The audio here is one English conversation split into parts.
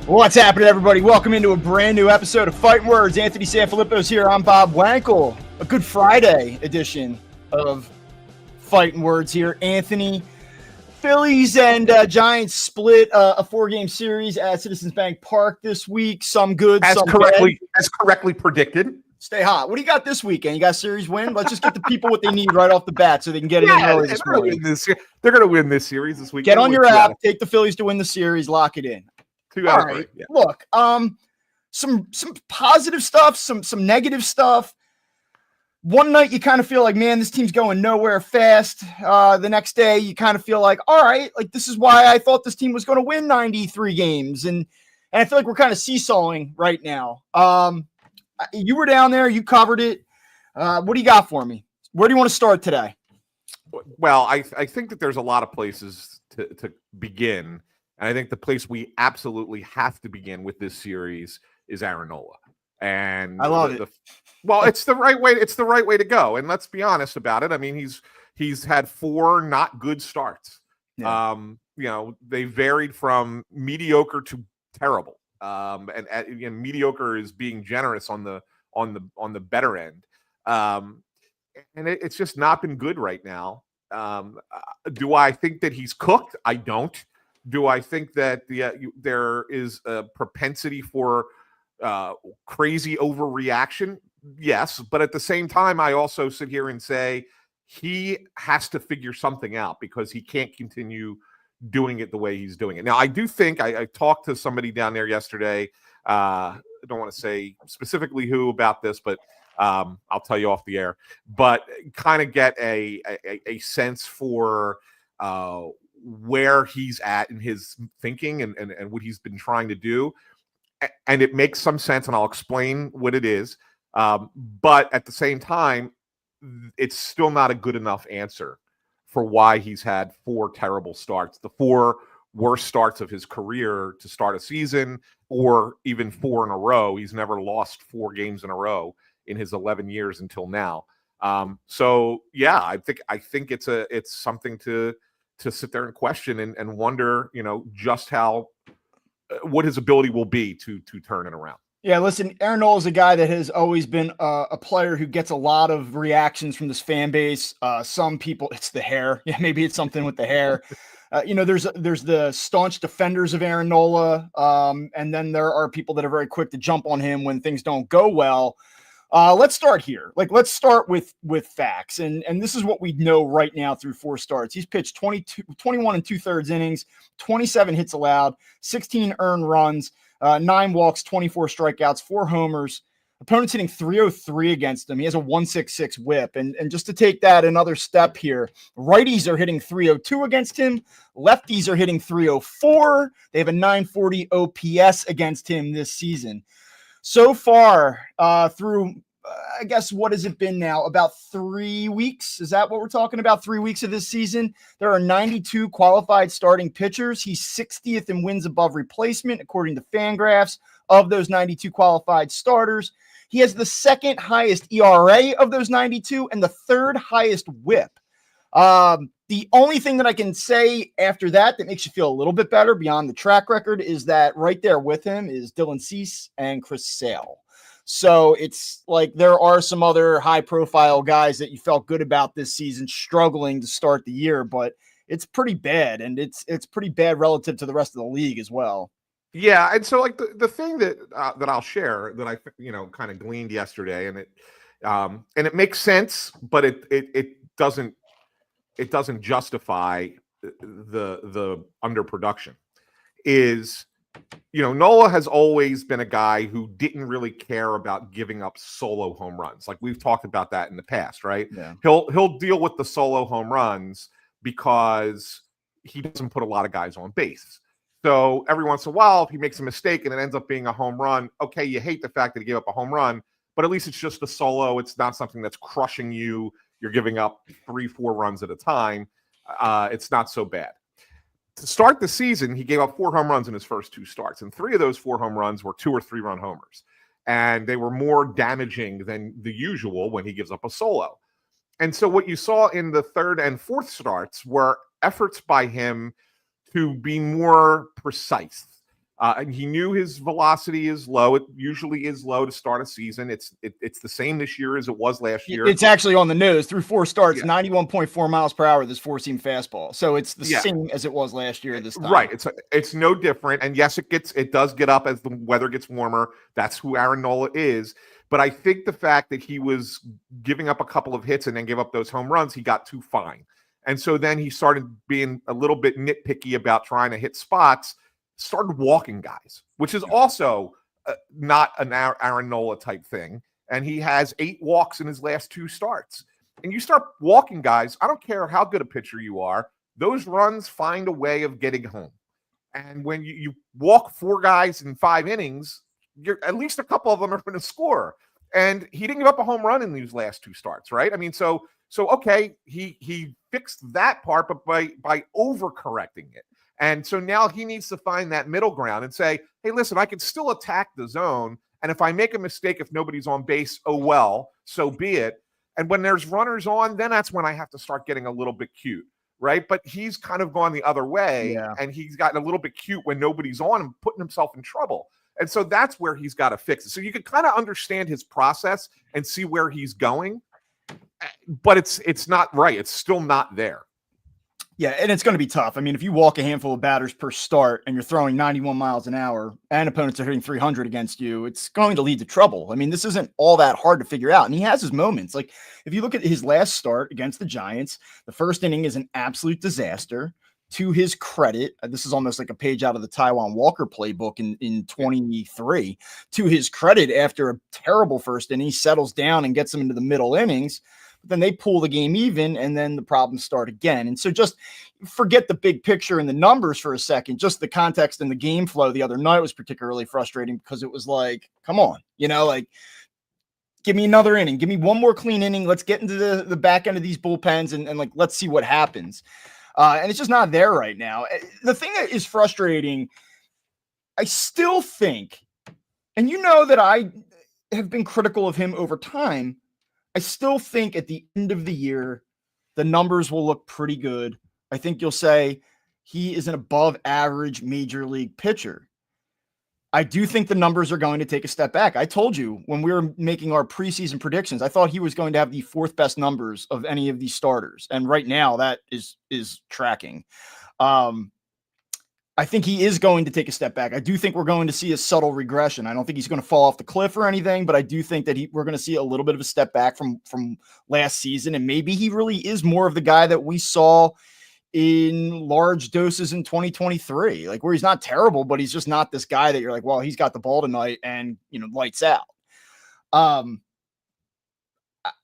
What's happening, everybody? Welcome into a brand new episode of Phightin Words. Anthony SanFilippo's here. I'm Bob Wankel. A Good Friday edition of Phightin Words here. Anthony, Phillies and Giants split a four-game series at Citizens Bank Park this week. Some good, some bad. As correctly predicted. Stay hot. What do you got this weekend? You got a series win? Let's just get the people what they need right off the bat so they can get it in early this morning. They're going to win this series this weekend. Get on your app, take the Phillies to win the series, lock it in. All right. Yeah. Look, some positive stuff, some negative stuff. One night you kind of feel like, man, this team's going nowhere fast. The next day you kind of feel like, all right, like this is why I thought this team was going to win 93 games. And I feel like we're kind of seesawing right now. You were down there, you covered it. What do you got for me? Where do you want to start today? Well, I think that there's a lot of places to begin. And I think the place we absolutely have to begin with this series is Aaron Nola. And I love it. Well, it's the right way. It's the right way to go. And let's be honest about it. I mean, he's had four not good starts. Yeah. They varied from mediocre to terrible. And mediocre is being generous on the better end. And it's just not been good right now. Do I think that he's cooked? I don't. Do I think that there is a propensity for crazy overreaction? Yes. But at the same time, I also sit here and say he has to figure something out because he can't continue doing it the way he's doing it. Now, I do think I talked to somebody down there yesterday. I don't want to say specifically who about this, but I'll tell you off the air. But kind of get a sense for where he's at in his thinking and what he's been trying to do. And it makes some sense, and I'll explain what it is. But at the same time, it's still not a good enough answer for why he's had four terrible starts, the four worst starts of his career to start a season, or even four in a row. He's never lost four games in a row in his 11 years until now. So yeah, I think it's something to sit there and question and wonder, just what his ability will be to turn it around. Yeah, listen, Aaron Nola is a guy that has always been a player who gets a lot of reactions from this fan base. Some people, it's the hair. Yeah, maybe it's something with the hair. There's the staunch defenders of Aaron Nola, and then there are people that are very quick to jump on him when things don't go well. Let's start here. Let's start with facts. And this is what we know right now through four starts. He's pitched 21 and 2/3 innings, 27 hits allowed, 16 earned runs, 9 walks, 24 strikeouts, 4 homers. Opponents hitting .303 against him. He has a .166 whip. And just to take that another step here, righties are hitting .302 against him. Lefties are hitting .304. They have a .940 OPS against him this season. So far, through, I guess, what has it been now? About 3 weeks? Is that what we're talking about? 3 weeks of this season? There are 92 qualified starting pitchers. He's 60th in wins above replacement, according to Fangraphs. Of those 92 qualified starters, he has the second highest ERA of those 92 and the third highest whip. The only thing that I can say after that makes you feel a little bit better beyond the track record is that right there with him is Dylan Cease and Chris Sale. So it's like there are some other high-profile guys that you felt good about this season struggling to start the year, but it's pretty bad, and it's pretty bad relative to the rest of the league as well. Yeah, and so the thing that I'll share that I kind of gleaned yesterday, and it makes sense, but it doesn't justify the underproduction. Is Nola has always been a guy who didn't really care about giving up solo home runs. Like we've talked about that in the past, right? Yeah. He'll deal with the solo home runs because he doesn't put a lot of guys on base. So every once in a while, if he makes a mistake and it ends up being a home run, okay, you hate the fact that he gave up a home run, but at least it's just a solo. It's not something that's crushing you. You're giving up 3-4 runs at a time. It's not so bad. To start the season, he gave up 4 home runs in his first 2 starts, and 3 of those 4 home runs were 2 or 3 run homers. And they were more damaging than the usual when he gives up a solo. And so what you saw in the third and fourth starts were efforts by him to be more precise. And he knew his velocity is low. It usually is low to start a season. It's the same this year as it was last year. It's actually on the nose through 4 starts, 91.4 miles per hour, this 4-seam fastball. So it's the same as it was last year this time. Right. It's no different. And yes, it does get up as the weather gets warmer. That's who Aaron Nola is. But I think the fact that he was giving up a couple of hits and then give up those home runs, he got too fine. And so then he started being a little bit nitpicky about trying to hit spots, started walking guys, which is also not an Aaron Nola type thing. And he has 8 walks in his last 2 starts. And you start walking guys, I don't care how good a pitcher you are, those runs find a way of getting home. And when you walk 4 guys in 5 innings, at least a couple of them are going to score. And he didn't give up a home run in these last 2 starts, right? I mean, so okay, he fixed that part, but by overcorrecting it. And so now he needs to find that middle ground and say, hey, listen, I can still attack the zone. And if I make a mistake, if nobody's on base, oh, well, so be it. And when there's runners on, then that's when I have to start getting a little bit cute, right? But he's kind of gone the other way, and he's gotten a little bit cute when nobody's on and putting himself in trouble. And so that's where he's got to fix it. So you can kind of understand his process and see where he's going, but it's not right. It's still not there. Yeah, and it's going to be tough. I mean, if you walk a handful of batters per start and you're throwing 91 miles an hour and opponents are hitting 300 against you, it's going to lead to trouble. I mean, this isn't all that hard to figure out. And he has his moments. Like, if you look at his last start against the Giants, the first inning is an absolute disaster. To his credit, this is almost like a page out of the Taiwan Walker playbook in 23. To his credit, after a terrible first inning, he settles down and gets them into the middle innings. But then they pull the game even, and then the problems start again. And so just forget the big picture and the numbers for a second. Just the context and the game flow the other night was particularly frustrating because it was like, come on, like, give me another inning. Give me one more clean inning. Let's get into the back end of these bullpens and like, let's see what happens. And it's just not there right now. The thing that is frustrating, I still think, and that I have been critical of him over time, I still think at the end of the year, the numbers will look pretty good. I think you'll say he is an above average major league pitcher. I do think the numbers are going to take a step back. I told you when we were making our preseason predictions, I thought he was going to have the 4th best numbers of any of these starters. And right now that is tracking. I think he is going to take a step back. I do think we're going to see a subtle regression. I don't think he's going to fall off the cliff or anything, but I do think that we're going to see a little bit of a step back from last season. And maybe he really is more of the guy that we saw in large doses in 2023, like where he's not terrible, but he's just not this guy that you're like, well, he's got the ball tonight and, lights out.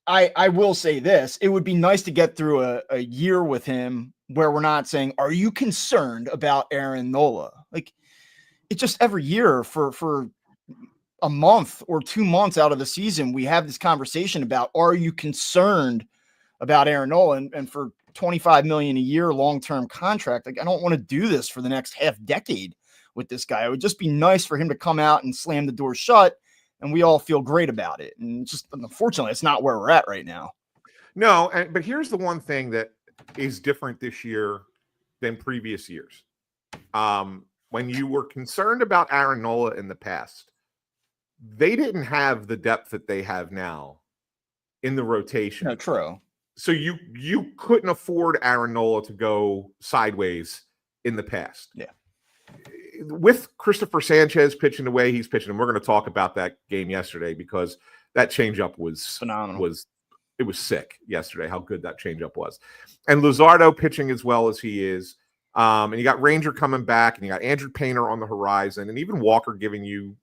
I will say this, it would be nice to get through a year with him where we're not saying, are you concerned about Aaron Nola? Like, it's just every year for a month or 2 months out of the season, we have this conversation about, are you concerned about Aaron Nola? And for $25 million a year long-term contract, like, I don't want to do this for the next half decade with this guy. It would just be nice for him to come out and slam the door shut and we all feel great about it. And just, unfortunately, it's not where we're at right now. No, but here's the one thing that is different this year than previous years. When you were concerned about Aaron Nola in the past, they didn't have the depth that they have now in the rotation. No, true. So you couldn't afford Aaron Nola to go sideways in the past. Yeah. With Cristopher Sanchez pitching the way he's pitching, and we're going to talk about that game yesterday because that changeup was phenomenal. It was sick yesterday, how good that changeup was. And Luzardo pitching as well as he is. And you got Ranger coming back, and you got Andrew Painter on the horizon, and even Walker giving you,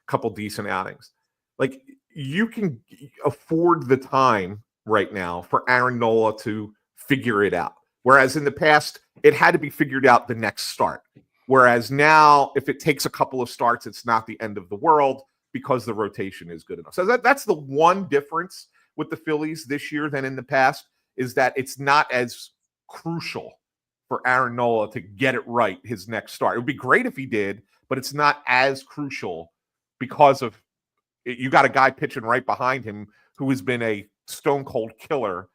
couple decent outings. Like, you can afford the time right now for Aaron Nola to figure it out. Whereas in the past, it had to be figured out the next start. Whereas now, if it takes a couple of starts, it's not the end of the world because the rotation is good enough. So that's the one difference with the Phillies this year than in the past, is that it's not as crucial for Aaron Nola to get it right his next start. It would be great if he did, but it's not as crucial because of you got a guy pitching right behind him who has been a stone cold killer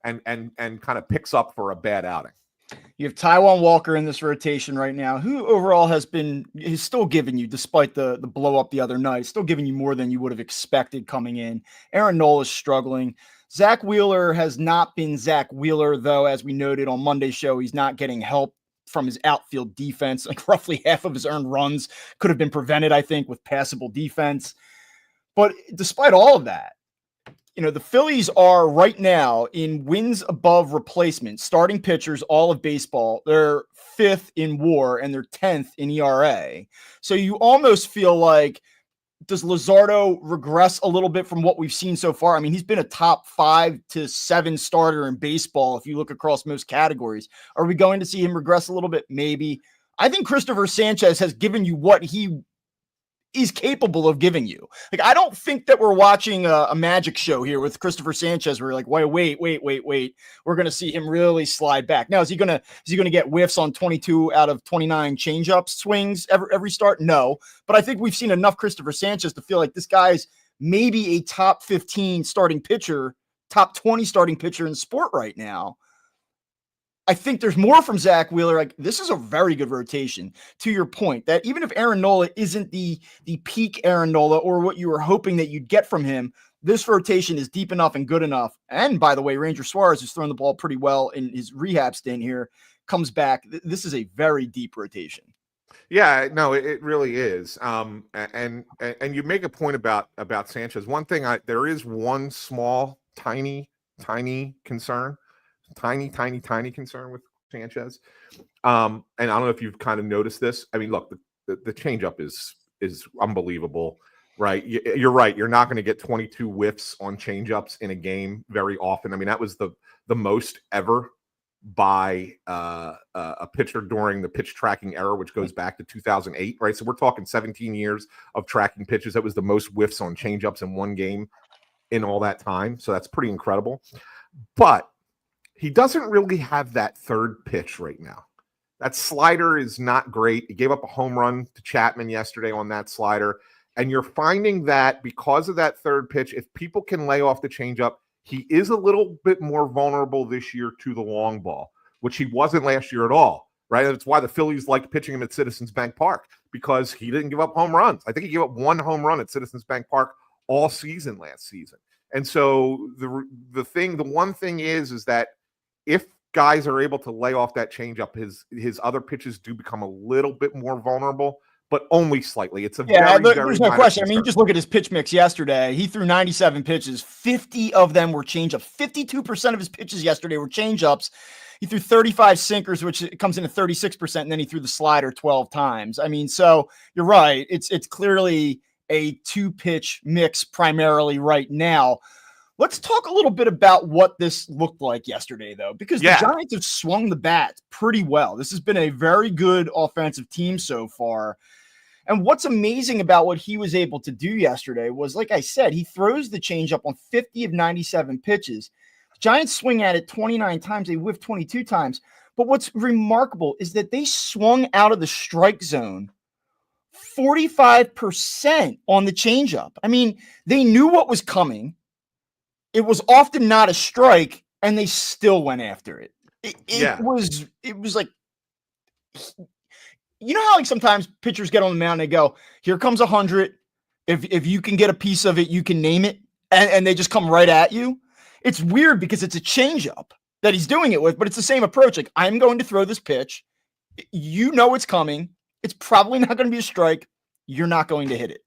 and kind of picks up for a bad outing. You have Taiwan Walker in this rotation right now, who overall is still giving you, despite the blow up the other night, still giving you more than you would have expected coming in. Aaron Nola is struggling. Zach Wheeler has not been Zach Wheeler, though, as we noted on Monday's show, he's not getting help from his outfield defense. Like roughly half of his earned runs could have been prevented, I think, with passable defense. But despite all of that, the Phillies are right now in wins above replacement, starting pitchers, all of baseball. They're 5th in WAR and they're 10th in ERA. So you almost feel like, does Luzardo regress a little bit from what we've seen so far? I mean, he's been a top 5 to 7 starter in baseball if you look across most categories. Are we going to see him regress a little bit? Maybe. I think Cristopher Sanchez has given you what he is capable of giving you. Like, I don't think that we're watching a magic show here with Cristopher Sanchez where you're like, wait. We're going to see him really slide back. Now, is he going to get whiffs on 22 out of 29 changeup swings every start? No, but I think we've seen enough Cristopher Sanchez to feel like this guy's maybe a top 15 starting pitcher, top 20 starting pitcher in sport right now. I think there's more from Zach Wheeler. Like, this is a very good rotation, to your point, that even if Aaron Nola isn't the peak Aaron Nola or what you were hoping that you'd get from him, this rotation is deep enough and good enough. And by the way, Ranger Suarez, who's thrown the ball pretty well in his rehab stint here, comes back. This is a very deep rotation. Yeah, no, it really is. And you make a point about Sanchez. One thing, there is one small, tiny concern. Tiny concern with Sanchez. And I don't know if you've kind of noticed this. I mean, look, the changeup is unbelievable, right? You're right. You're not going to get 22 whiffs on changeups in a game very often. I mean, that was the most ever by a pitcher during the pitch tracking era, which goes back to 2008, right? So we're talking 17 years of tracking pitches. That was the most whiffs on changeups in one game in all that time. So that's pretty incredible. But he doesn't really have that third pitch right now. That slider is not great. He gave up a home run to Chapman yesterday on that slider. And you're finding that because of that third pitch, if people can lay off the changeup, he is a little bit more vulnerable this year to the long ball, which he wasn't last year at all, right? That's why the Phillies liked pitching him at Citizens Bank Park, because he didn't give up home runs. I think he gave up one home run at Citizens Bank Park all season last season. And so the one thing is that if guys are able to lay off that changeup, his other pitches do become a little bit more vulnerable, but only slightly. It's there's no question. I mean, just look at his pitch mix yesterday. He threw 97 pitches. 50 of them were changeups. 52% of his pitches yesterday were changeups. He threw 35 sinkers, which comes in at 36%, and then he threw the slider 12 times. I mean, so you're right. It's clearly a 2-pitch mix primarily right now. Let's talk a little bit about what this looked like yesterday, though, because the Giants have swung the bat pretty well. This has been a very good offensive team so far. And what's amazing about what he was able to do yesterday was, like I said, he throws the changeup on 50 of 97 pitches. Giants swing at it 29 times. They whiff 22 times. But what's remarkable is that they swung out of the strike zone 45% on the changeup. I mean, they knew what was coming. It was often not a strike, and they still went after it. It was like, you know how like sometimes pitchers get on the mound and they go, here comes 100. If you can get a piece of it, you can name it. And they just come right at you. It's weird because it's a changeup that he's doing it with, but it's the same approach. Like, I'm going to throw this pitch. You know it's coming. It's probably not going to be a strike. You're not going to hit it.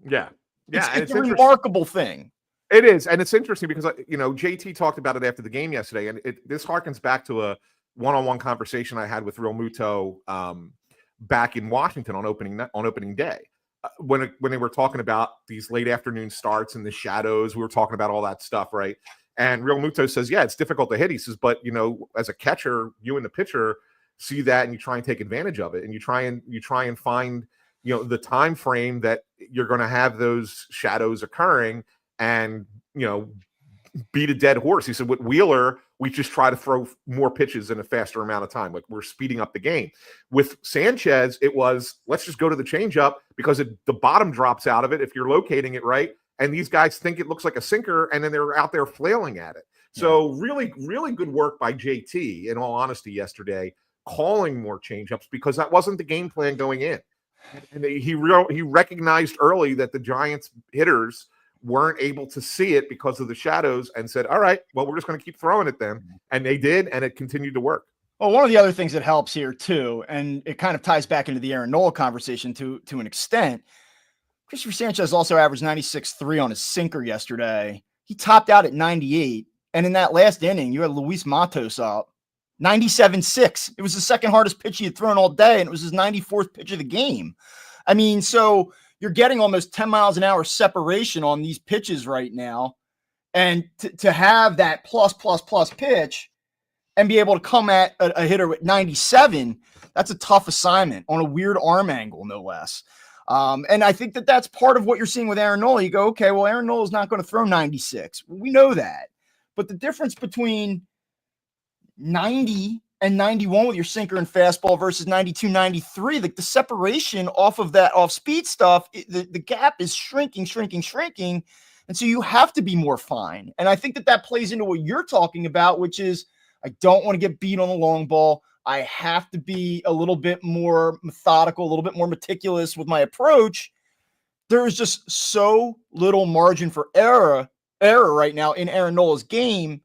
Yeah. Yeah. It's a remarkable thing. It is, and it's interesting because JT talked about it after the game yesterday, and this harkens back to a one-on-one conversation I had with Real Muto back in Washington on opening day when they were talking about these late afternoon starts and the shadows. We were talking about all that stuff, right? And Real Muto says, "Yeah, it's difficult to hit." He says, "But as a catcher, you and the pitcher see that, and you try and take advantage of it, and you try and find the time frame that you're going to have those shadows occurring." And, beat a dead horse. He said, with Wheeler, we just try to throw more pitches in a faster amount of time. Like, we're speeding up the game. With Sanchez, it was, let's just go to the changeup because the bottom drops out of it if you're locating it right. And these guys think it looks like a sinker, and then they're out there flailing at it. So really, really good work by JT, in all honesty, yesterday, calling more changeups because that wasn't the game plan going in. And he recognized early that the Giants hitters weren't able to see it because of the shadows and said, all right, well, we're just going to keep throwing it then. And they did, and it continued to work. Well, one of the other things that helps here too, and it kind of ties back into the Aaron Nola conversation to an extent, Cristopher Sanchez also averaged 96.3 on his sinker yesterday. He topped out at 98. And in that last inning, you had Luis Matos up 97.6. It was the second hardest pitch he had thrown all day, and it was his 94th pitch of the game. I mean, so you're getting almost 10 miles an hour separation on these pitches right now. And to have that plus pitch and be able to come at a hitter with 97, that's a tough assignment on a weird arm angle, no less. And I think that's part of what you're seeing with Aaron Nola. You go, okay, well, Aaron Nola is not going to throw 96. We know that. But the difference between 90 and 91 with your sinker and fastball versus 92, 93, like the separation off speed stuff, the gap is shrinking. And so you have to be more fine. And I think that plays into what you're talking about, which is I don't want to get beat on the long ball. I have to be a little bit more methodical, a little bit more meticulous with my approach. There is just so little margin for error right now in Aaron Nola's game.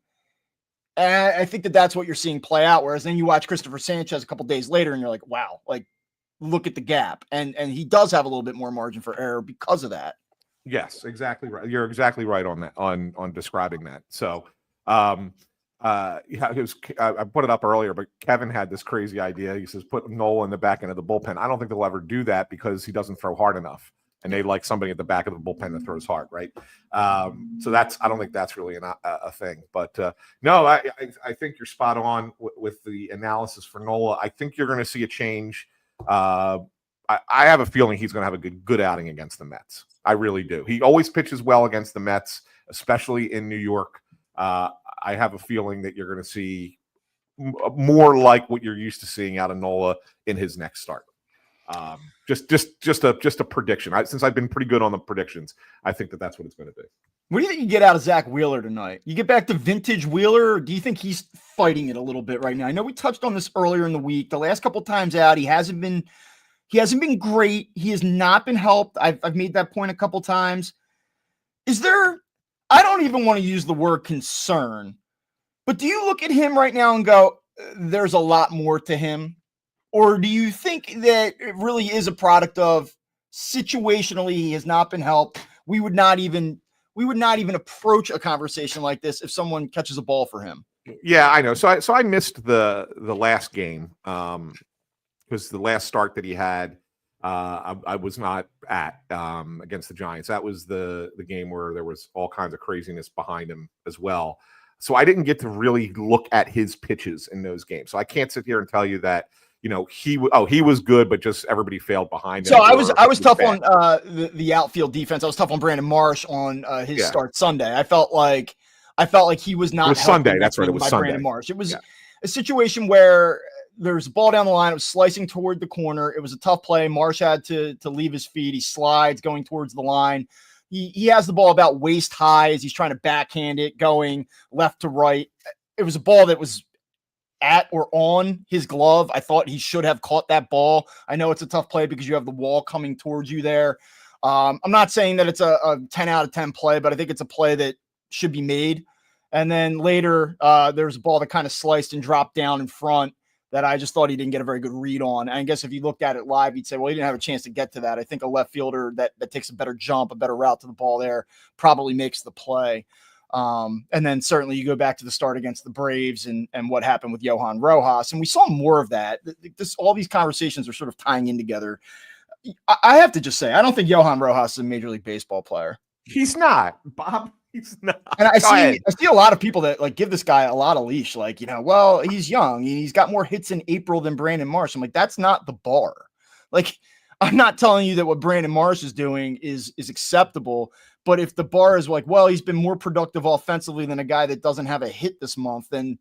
And I think that's what you're seeing play out. Whereas then you watch Cristopher Sanchez a couple days later and you're like, wow, like look at the gap. And he does have a little bit more margin for error because of that. Yes, exactly right. You're exactly right on that, on describing that. So, I put it up earlier, but Kevin had this crazy idea. He says, put Nola in the back end of the bullpen. I don't think they'll ever do that because he doesn't throw hard enough. And they like somebody at the back of the bullpen that throws hard, right? So I don't think that's really a thing. But no, I think you're spot on with the analysis for Nola. I think you're going to see a change. I have a feeling he's going to have a good outing against the Mets. I really do. He always pitches well against the Mets, especially in New York. I have a feeling that you're going to see more like what you're used to seeing out of Nola in his next start. Just a prediction. Since I've been pretty good on the predictions, I think that's what it's going to be. What do you think you get out of Zach Wheeler tonight? You get back to vintage Wheeler, or do you think he's fighting it a little bit right now? I know we touched on this earlier in the week. The last couple times out, he hasn't been great. He has not been helped. I've made that point a couple times. Is there? I don't even want to use the word concern, but do you look at him right now and go, "There's a lot more to him"? Or do you think that it really is a product of situationally he has not been helped? We would not even approach a conversation like this if someone catches a ball for him. Yeah, I know. So I missed the last game because the last start that he had, I was not at against the Giants. That was the game where there was all kinds of craziness behind him as well. So I didn't get to really look at his pitches in those games. So I can't sit here and tell you that, he was good, but just everybody failed behind him. So I was tough on the outfield defense. I was tough on Brandon Marsh on his start Sunday. I felt like he was not. It was Sunday. That's right. It was Sunday. Brandon Marsh. It was a situation where there's a ball down the line. It was slicing toward the corner. It was a tough play. Marsh had to leave his feet. He slides going towards the line. He has the ball about waist high as he's trying to backhand it, going left to right. It was a ball that was at or on his glove. I thought he should have caught that ball. I know it's a tough play because you have the wall coming towards you there. I'm not saying that it's a 10 out of 10 play, but I think it's a play that should be made. And then later, there's a ball that kind of sliced and dropped down in front that I just thought he didn't get a very good read on. And I guess if you looked at it live, you'd say, well, he didn't have a chance to get to that. I think a left fielder that takes a better jump, a better route to the ball there probably makes the play. And then certainly you go back to the start against the Braves and what happened with Johan Rojas. And we saw more of that. All these conversations are sort of tying in together. I have to just say, I don't think Johan Rojas is a Major League Baseball player. He's not, Bob. He's not. And I see a lot of people that like give this guy a lot of leash. Like, well, he's young. He's got more hits in April than Brandon Marsh. I'm like, that's not the bar. Like, I'm not telling you that what Brandon Marsh is doing is acceptable. But if the bar is like, well, he's been more productive offensively than a guy that doesn't have a hit this month, then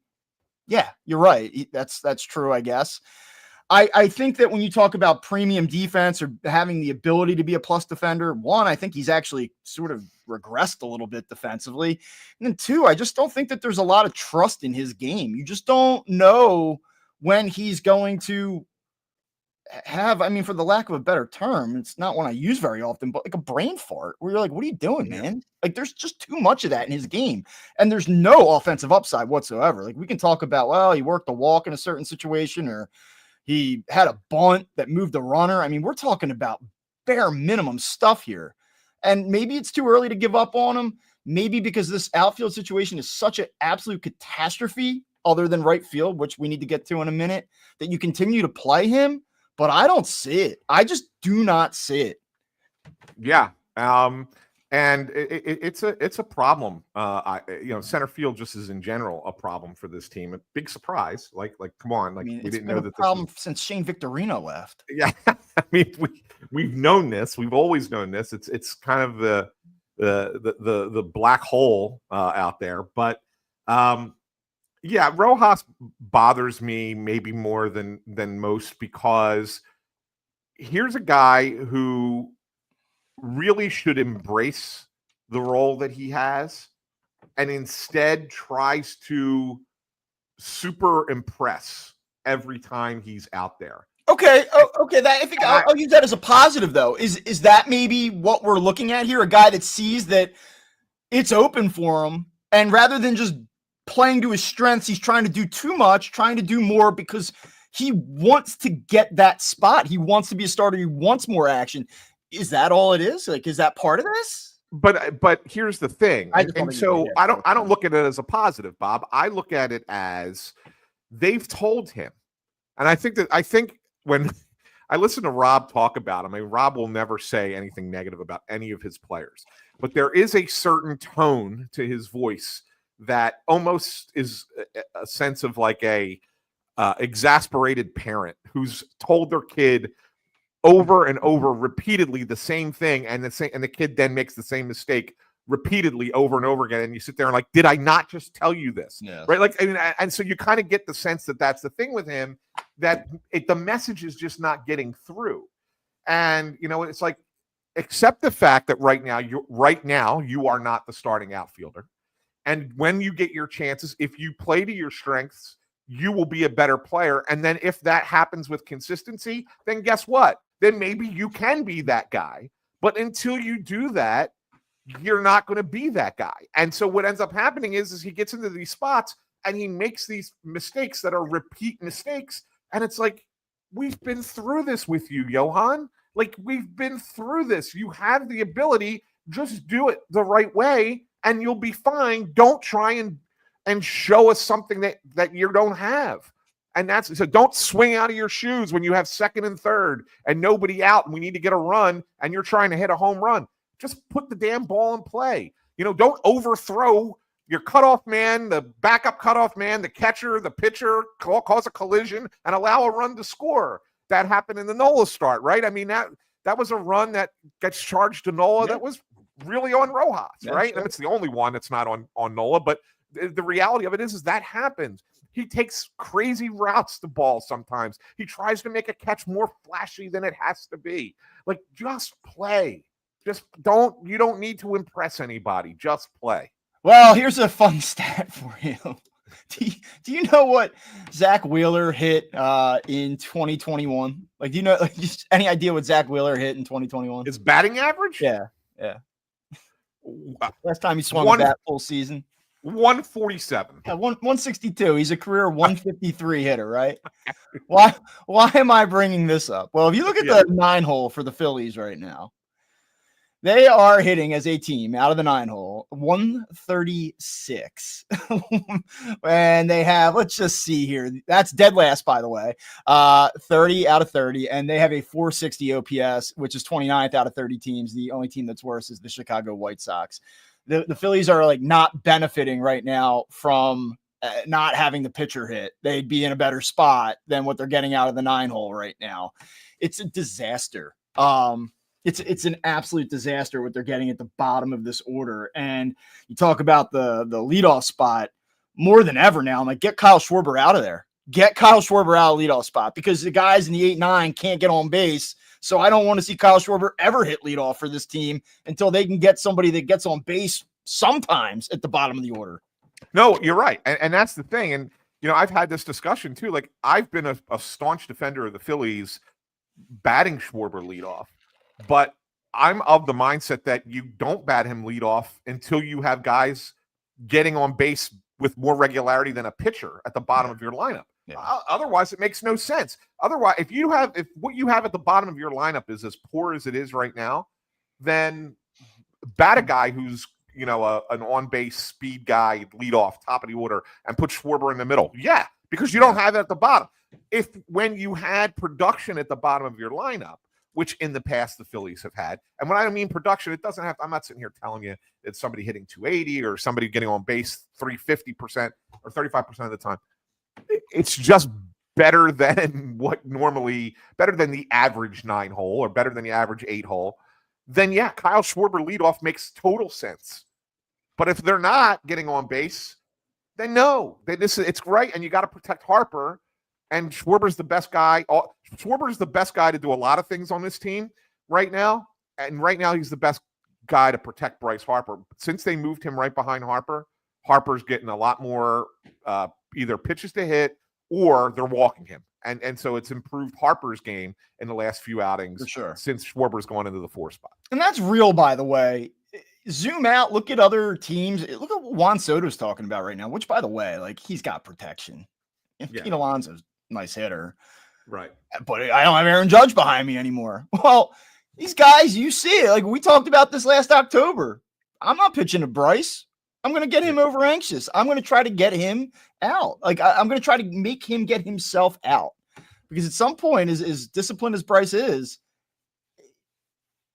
yeah, you're right. That's true, I guess. I think that when you talk about premium defense or having the ability to be a plus defender, one, I think he's actually sort of regressed a little bit defensively. And then two, I just don't think that there's a lot of trust in his game. You just don't know when he's going to have, I mean, for the lack of a better term, it's not one I use very often, but like a brain fart where you're like, what are you doing, man? Like there's just too much of that in his game. And there's no offensive upside whatsoever. Like we can talk about, well, he worked a walk in a certain situation or he had a bunt that moved the runner. I mean, we're talking about bare minimum stuff here. And maybe it's too early to give up on him. Maybe because this outfield situation is such an absolute catastrophe other than right field, which we need to get to in a minute, that you continue to play him. But I don't see it. I just do not see it. Yeah. And it's a problem. Center field just is in general a problem for this team. A big surprise. Like, come on. Like, I mean, we didn't know that problem since Shane Victorino left. Yeah. I mean, we've known this. We've always known this. It's kind of the black hole out there. But yeah, Rojas bothers me maybe more than most, because here's a guy who really should embrace the role that he has and instead tries to super impress every time he's out there. Okay. Okay. That I think I'll use that as a positive, though. Is that maybe what we're looking at here? A guy that sees that it's open for him, and rather than just playing to his strengths, he's trying to do too much, trying to do more because he wants to get that spot. He wants to be a starter. He wants more action. Is that all it is? Like, is that part of this? But here's the thing. I don't look at it as a positive, Bob. I look at it as they've told him. And I think when I listen to Rob talk about him, I mean, Rob will never say anything negative about any of his players, but there is a certain tone to his voice that almost is a sense of like a exasperated parent who's told their kid over and over repeatedly the same thing, and the kid then makes the same mistake repeatedly over and over again, and you sit there and like, did I not just tell you this? Yeah. Right? Like, and so you kind of get the sense that that's the thing with him, that the message is just not getting through. And it's like, accept the fact that right now you are not the starting outfielder. And when you get your chances, if you play to your strengths, you will be a better player. And then if that happens with consistency, then guess what? Then maybe you can be that guy. But until you do that, you're not going to be that guy. And so what ends up happening is he gets into these spots and he makes these mistakes that are repeat mistakes. And it's like, we've been through this with you, Johan. Like, we've been through this. You have the ability. Just do it the right way and you'll be fine. Don't try and show us something that you don't have. And so don't swing out of your shoes when you have second and third and nobody out and we need to get a run and you're trying to hit a home run. Just put the damn ball in play. Don't overthrow your cutoff man, the backup cutoff man, the catcher, the pitcher, cause a collision and allow a run to score. That happened in the Nola start, right? I mean, that was a run that gets charged to Nola. Yeah. That was really on Rojas, right? And it's the only one that's not on Nola, but the reality of it is that happens. He takes crazy routes to ball sometimes. He tries to make a catch more flashy than it has to be. Like, just play. You don't need to impress anybody. Just play. Well, here's a fun stat for you. Do you know what Zach Wheeler hit in 2021? Like, do you know just any idea what Zach Wheeler hit in 2021? His batting average? Yeah. Last time he swung a bat full season. 147. Yeah, 162. He's a career 153 hitter, right? Why am I bringing this up? Well, if you look at the 9-hole for the Phillies right now, they are hitting as a team out of the 9-hole 136. And they have, let's just see here. That's dead last, by the way. 30 out of 30. And they have a 460 OPS, which is 29th out of 30 teams. The only team that's worse is the Chicago White Sox. The Phillies are like not benefiting right now from not having the pitcher hit. They'd be in a better spot than what they're getting out of the 9-hole right now. It's a disaster. It's an absolute disaster what they're getting at the bottom of this order. And you talk about the leadoff spot more than ever now. I'm like, get Kyle Schwarber out of there. get Kyle Schwarber out of leadoff spot because the guys in the 8-9 can't get on base. So I don't want to see Kyle Schwarber ever hit leadoff for this team until they can get somebody that gets on base sometimes at the bottom of the order. No, you're right. And that's the thing. And, I've had this discussion too. Like, I've been a staunch defender of the Phillies batting Schwarber leadoff, but I'm of the mindset that you don't bat him leadoff until you have guys getting on base with more regularity than a pitcher at the bottom of your lineup. Yeah. Otherwise, it makes no sense. Otherwise, if what you have at the bottom of your lineup is as poor as it is right now, then bat a guy who's an on-base speed guy, lead off, top of the order, and put Schwarber in the middle. Yeah, because you don't have it at the bottom. When you had production at the bottom of your lineup, which in the past the Phillies have had, and when I mean production, it doesn't have. I'm not sitting here telling you it's somebody hitting 280 or somebody getting on base 350% or 35% of the time. It's just better than better than the average 9 hole or better than the average 8 hole. Then yeah, Kyle Schwarber leadoff makes total sense. But if they're not getting on base, then no, it's great, and you got to protect Harper. And Schwarber's the best guy. Schwarber's the best guy to do a lot of things on this team right now. And right now, he's the best guy to protect Bryce Harper. Since they moved him right behind Harper, Harper's getting a lot more either pitches to hit or they're walking him. And so it's improved Harper's game in the last few outings. For sure. Since Schwarber's gone into the 4 spot. And that's real, by the way. Zoom out, look at other teams. Look at what Juan Soto's talking about right now, which, by the way, like, he's got protection. Pete Alonso's nice hitter. Right. But I don't have Aaron Judge behind me anymore. Well, these guys, you see it. Like, we talked about this last October. I'm not pitching to Bryce. I'm going to get him over anxious. I'm going to try to get him out. Like, I'm going to try to make him get himself out. Because at some point, as disciplined as Bryce is,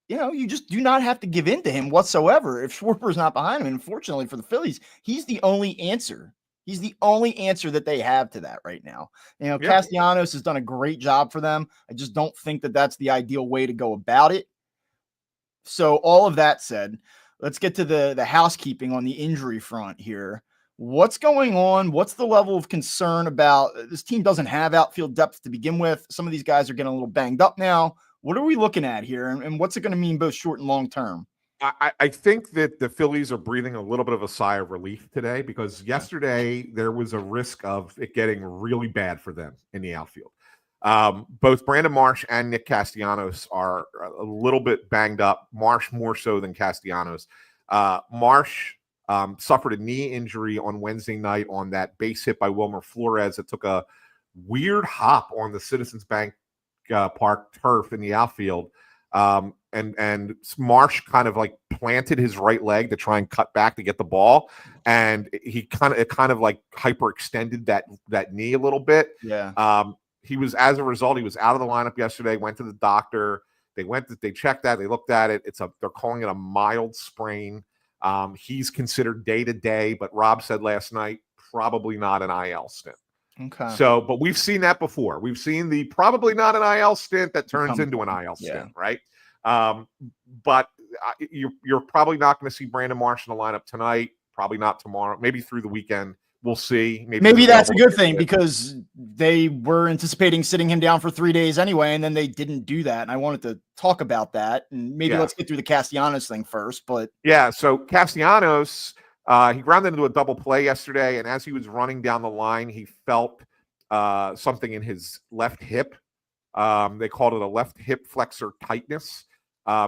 you just do not have to give in to him whatsoever if Schwarber's not behind him. And unfortunately for the Phillies, he's the only answer. He's the only answer that they have to that right now. Castellanos has done a great job for them. I just don't think that that's the ideal way to go about it. So all of that said, let's get to the housekeeping on the injury front here. What's going on? What's the level of concern about this team? Doesn't have outfield depth to begin with. Some of these guys are getting a little banged up now. What are we looking at here? And what's it going to mean both short and long term? I think that the Phillies are breathing a little bit of a sigh of relief today because yesterday there was a risk of it getting really bad for them in the outfield. Both Brandon Marsh and Nick Castellanos are a little bit banged up. Marsh more so than Castellanos. Marsh suffered a knee injury on Wednesday night on that base hit by Wilmer Flores. It took a weird hop on the Citizens Bank Park turf in the outfield. And Marsh kind of like planted his right leg to try and cut back to get the ball. And he kind of like hyperextended that knee a little bit. Yeah. As a result, he was out of the lineup yesterday, went to the doctor. They checked that. They looked at it. They're calling it a mild sprain. He's considered day to day, but Rob said last night, probably not an IL stint. Okay. So, but we've seen that before. We've seen the probably not an IL stint that turns into an IL stint, right? But you're probably not going to see Brandon Marsh in the lineup tonight. Probably not tomorrow. Maybe through the weekend. We'll see. Maybe that's a good thing because they were anticipating sitting him down for 3 days anyway, and then they didn't do that. And I wanted to talk about that. And maybe let's get through the Castellanos thing first. But yeah, so Castellanos, he grounded into a double play yesterday, and as he was running down the line, he felt something in his left hip. They called it a left hip flexor tightness.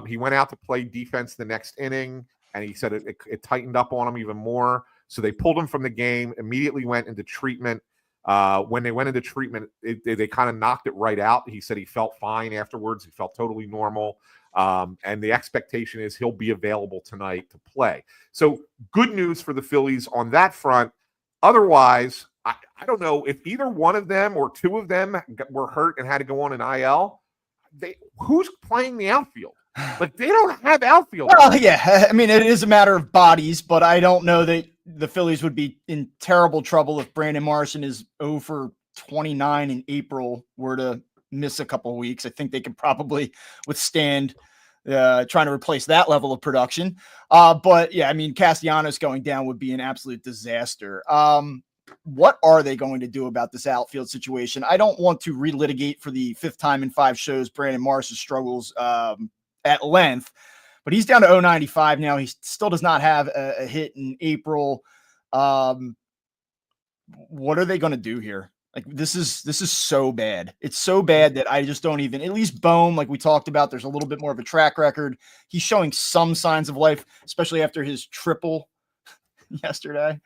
He went out to play defense the next inning, and he said it tightened up on him even more. So they pulled him from the game, immediately went into treatment. When they went into treatment, they kind of knocked it right out. He said he felt fine afterwards. He felt totally normal. And the expectation is he'll be available tonight to play. So good news for the Phillies on that front. Otherwise, I don't know if either one of them or two of them were hurt and had to go on an IL. Who's playing the outfield? Like, they don't have outfield. Well, yeah. I mean, it is a matter of bodies, but I don't know that the Phillies would be in terrible trouble if Brandon Marsh is 0 for 29 in April were to miss a couple of weeks. I think they could probably withstand trying to replace that level of production. But yeah, I mean, Castellanos going down would be an absolute disaster. what are they going to do about this outfield situation? I don't want to relitigate for the 5th time in 5 shows Brandon Marsh's struggles at length, but he's down to 0.95 now. He still does not have a hit in April. What are they going to do here? Like, this is so bad. It's so bad that I just don't even, at least Bohm, like we talked about, there's a little bit more of a track record. He's showing some signs of life, especially after his triple yesterday.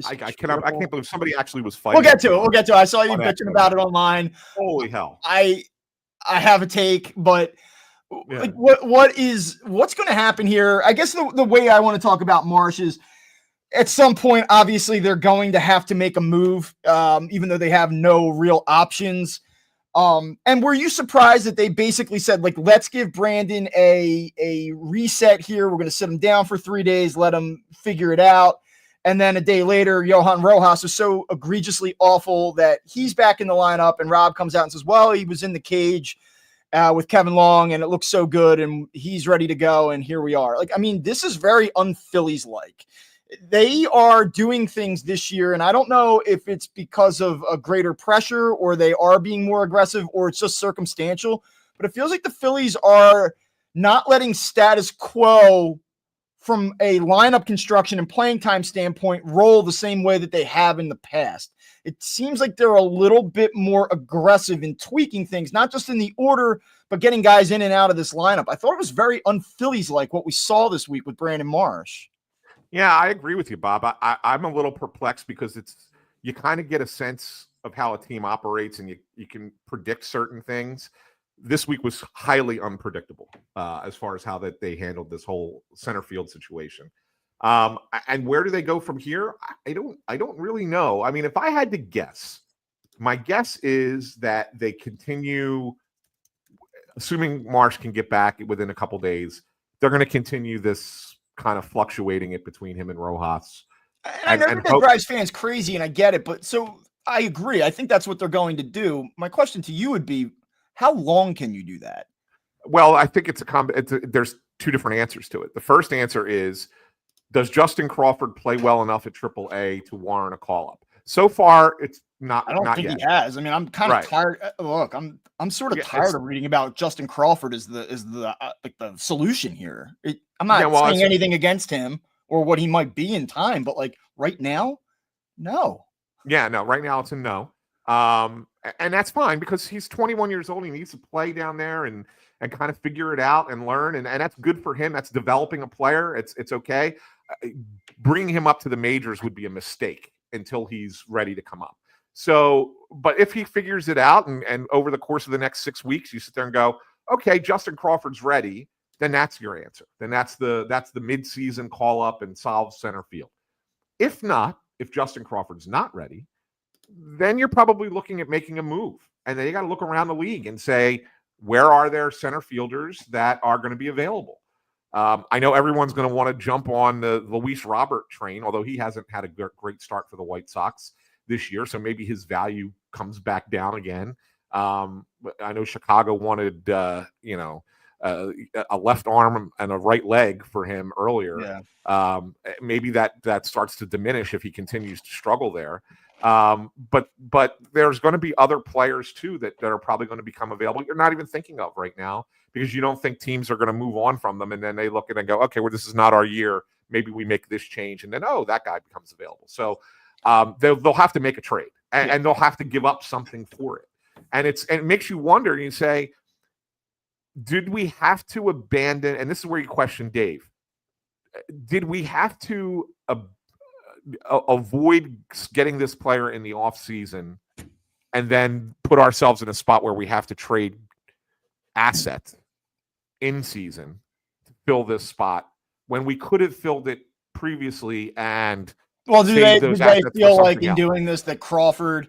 I can't believe somebody actually was fighting. We'll get to it. I saw you bitching about it online. Holy hell. I have a take, but like, what's going to happen here? I guess the way I want to talk about Marsh is, at some point, obviously, they're going to have to make a move, even though they have no real options. And were you surprised that they basically said, like, let's give Brandon a reset here. We're going to sit him down for 3 days, let him figure it out. And then a day later, Johan Rojas is so egregiously awful that he's back in the lineup, and Rob comes out and says, well, he was in the cage with Kevin Long, and it looks so good, and he's ready to go, and here we are. Like, I mean, this is very un-Phillies-like. They are doing things this year, and I don't know if it's because of a greater pressure or they are being more aggressive or it's just circumstantial, but it feels like the Phillies are not letting status quo from a lineup construction and playing time standpoint roll the same way that they have in the past. It seems like they're a little bit more aggressive in tweaking things, not just in the order, but getting guys in and out of this lineup. I thought it was very un-Phillies-like what we saw this week with Brandon Marsh. Yeah, I agree with you, Bob. I'm a little perplexed because you kind of get a sense of how a team operates, and you can predict certain things. This week was highly unpredictable as far as how that they handled this whole center field situation. And where do they go from here? I don't really know. I mean, if I had to guess, my guess is that they continue, assuming Marsh can get back within a couple days, they're going to continue this kind of fluctuating it between him and Rojas. And I know that drives fans crazy, and I get it, but so I agree. I think that's what they're going to do. My question to you would be, how long can you do that? Well, I think there's 2 different answers to it. The first answer is, does Justin Crawford play well enough at AAA to warrant a call-up? So far, it's not. I don't think yet. He has. I mean, I'm kind of tired. Look, I'm sort of tired of reading about Justin Crawford as the solution here. I'm not saying anything against him or what he might be in time, but like right now, no. Yeah, no. Right now, it's a no. And that's fine because he's 21 years old. He needs to play down there and kind of figure it out and learn. And that's good for him. That's developing a player. It's okay. Bringing him up to the majors would be a mistake until he's ready to come up. So, but if he figures it out and over the course of the next 6 weeks, you sit there and go, okay, Justin Crawford's ready, then that's your answer. Then that's the midseason call up and solve center field. If not, if Justin Crawford's not ready, then you're probably looking at making a move. And then you got to look around the league and say, where are there center fielders that are going to be available? I know everyone's going to want to jump on the Luis Robert train, although he hasn't had a great start for the White Sox this year. So maybe his value comes back down again. I know Chicago wanted, a left arm and a right leg for him earlier. Yeah. Maybe that starts to diminish if he continues to struggle there. But there's going to be other players too that are probably going to become available. You're not even thinking of right now because you don't think teams are going to move on from them. And then they look at it and go, okay, well, this is not our year. Maybe we make this change. And then, that guy becomes available. So they'll have to make a trade and they'll have to give up something for it. And it makes you wonder, and you say, did we have to abandon, and this is where you question Dave, did we have to avoid getting this player in the offseason and then put ourselves in a spot where we have to trade assets in season to fill this spot when we could have filled it previously? And do they feel like in doing this that Crawford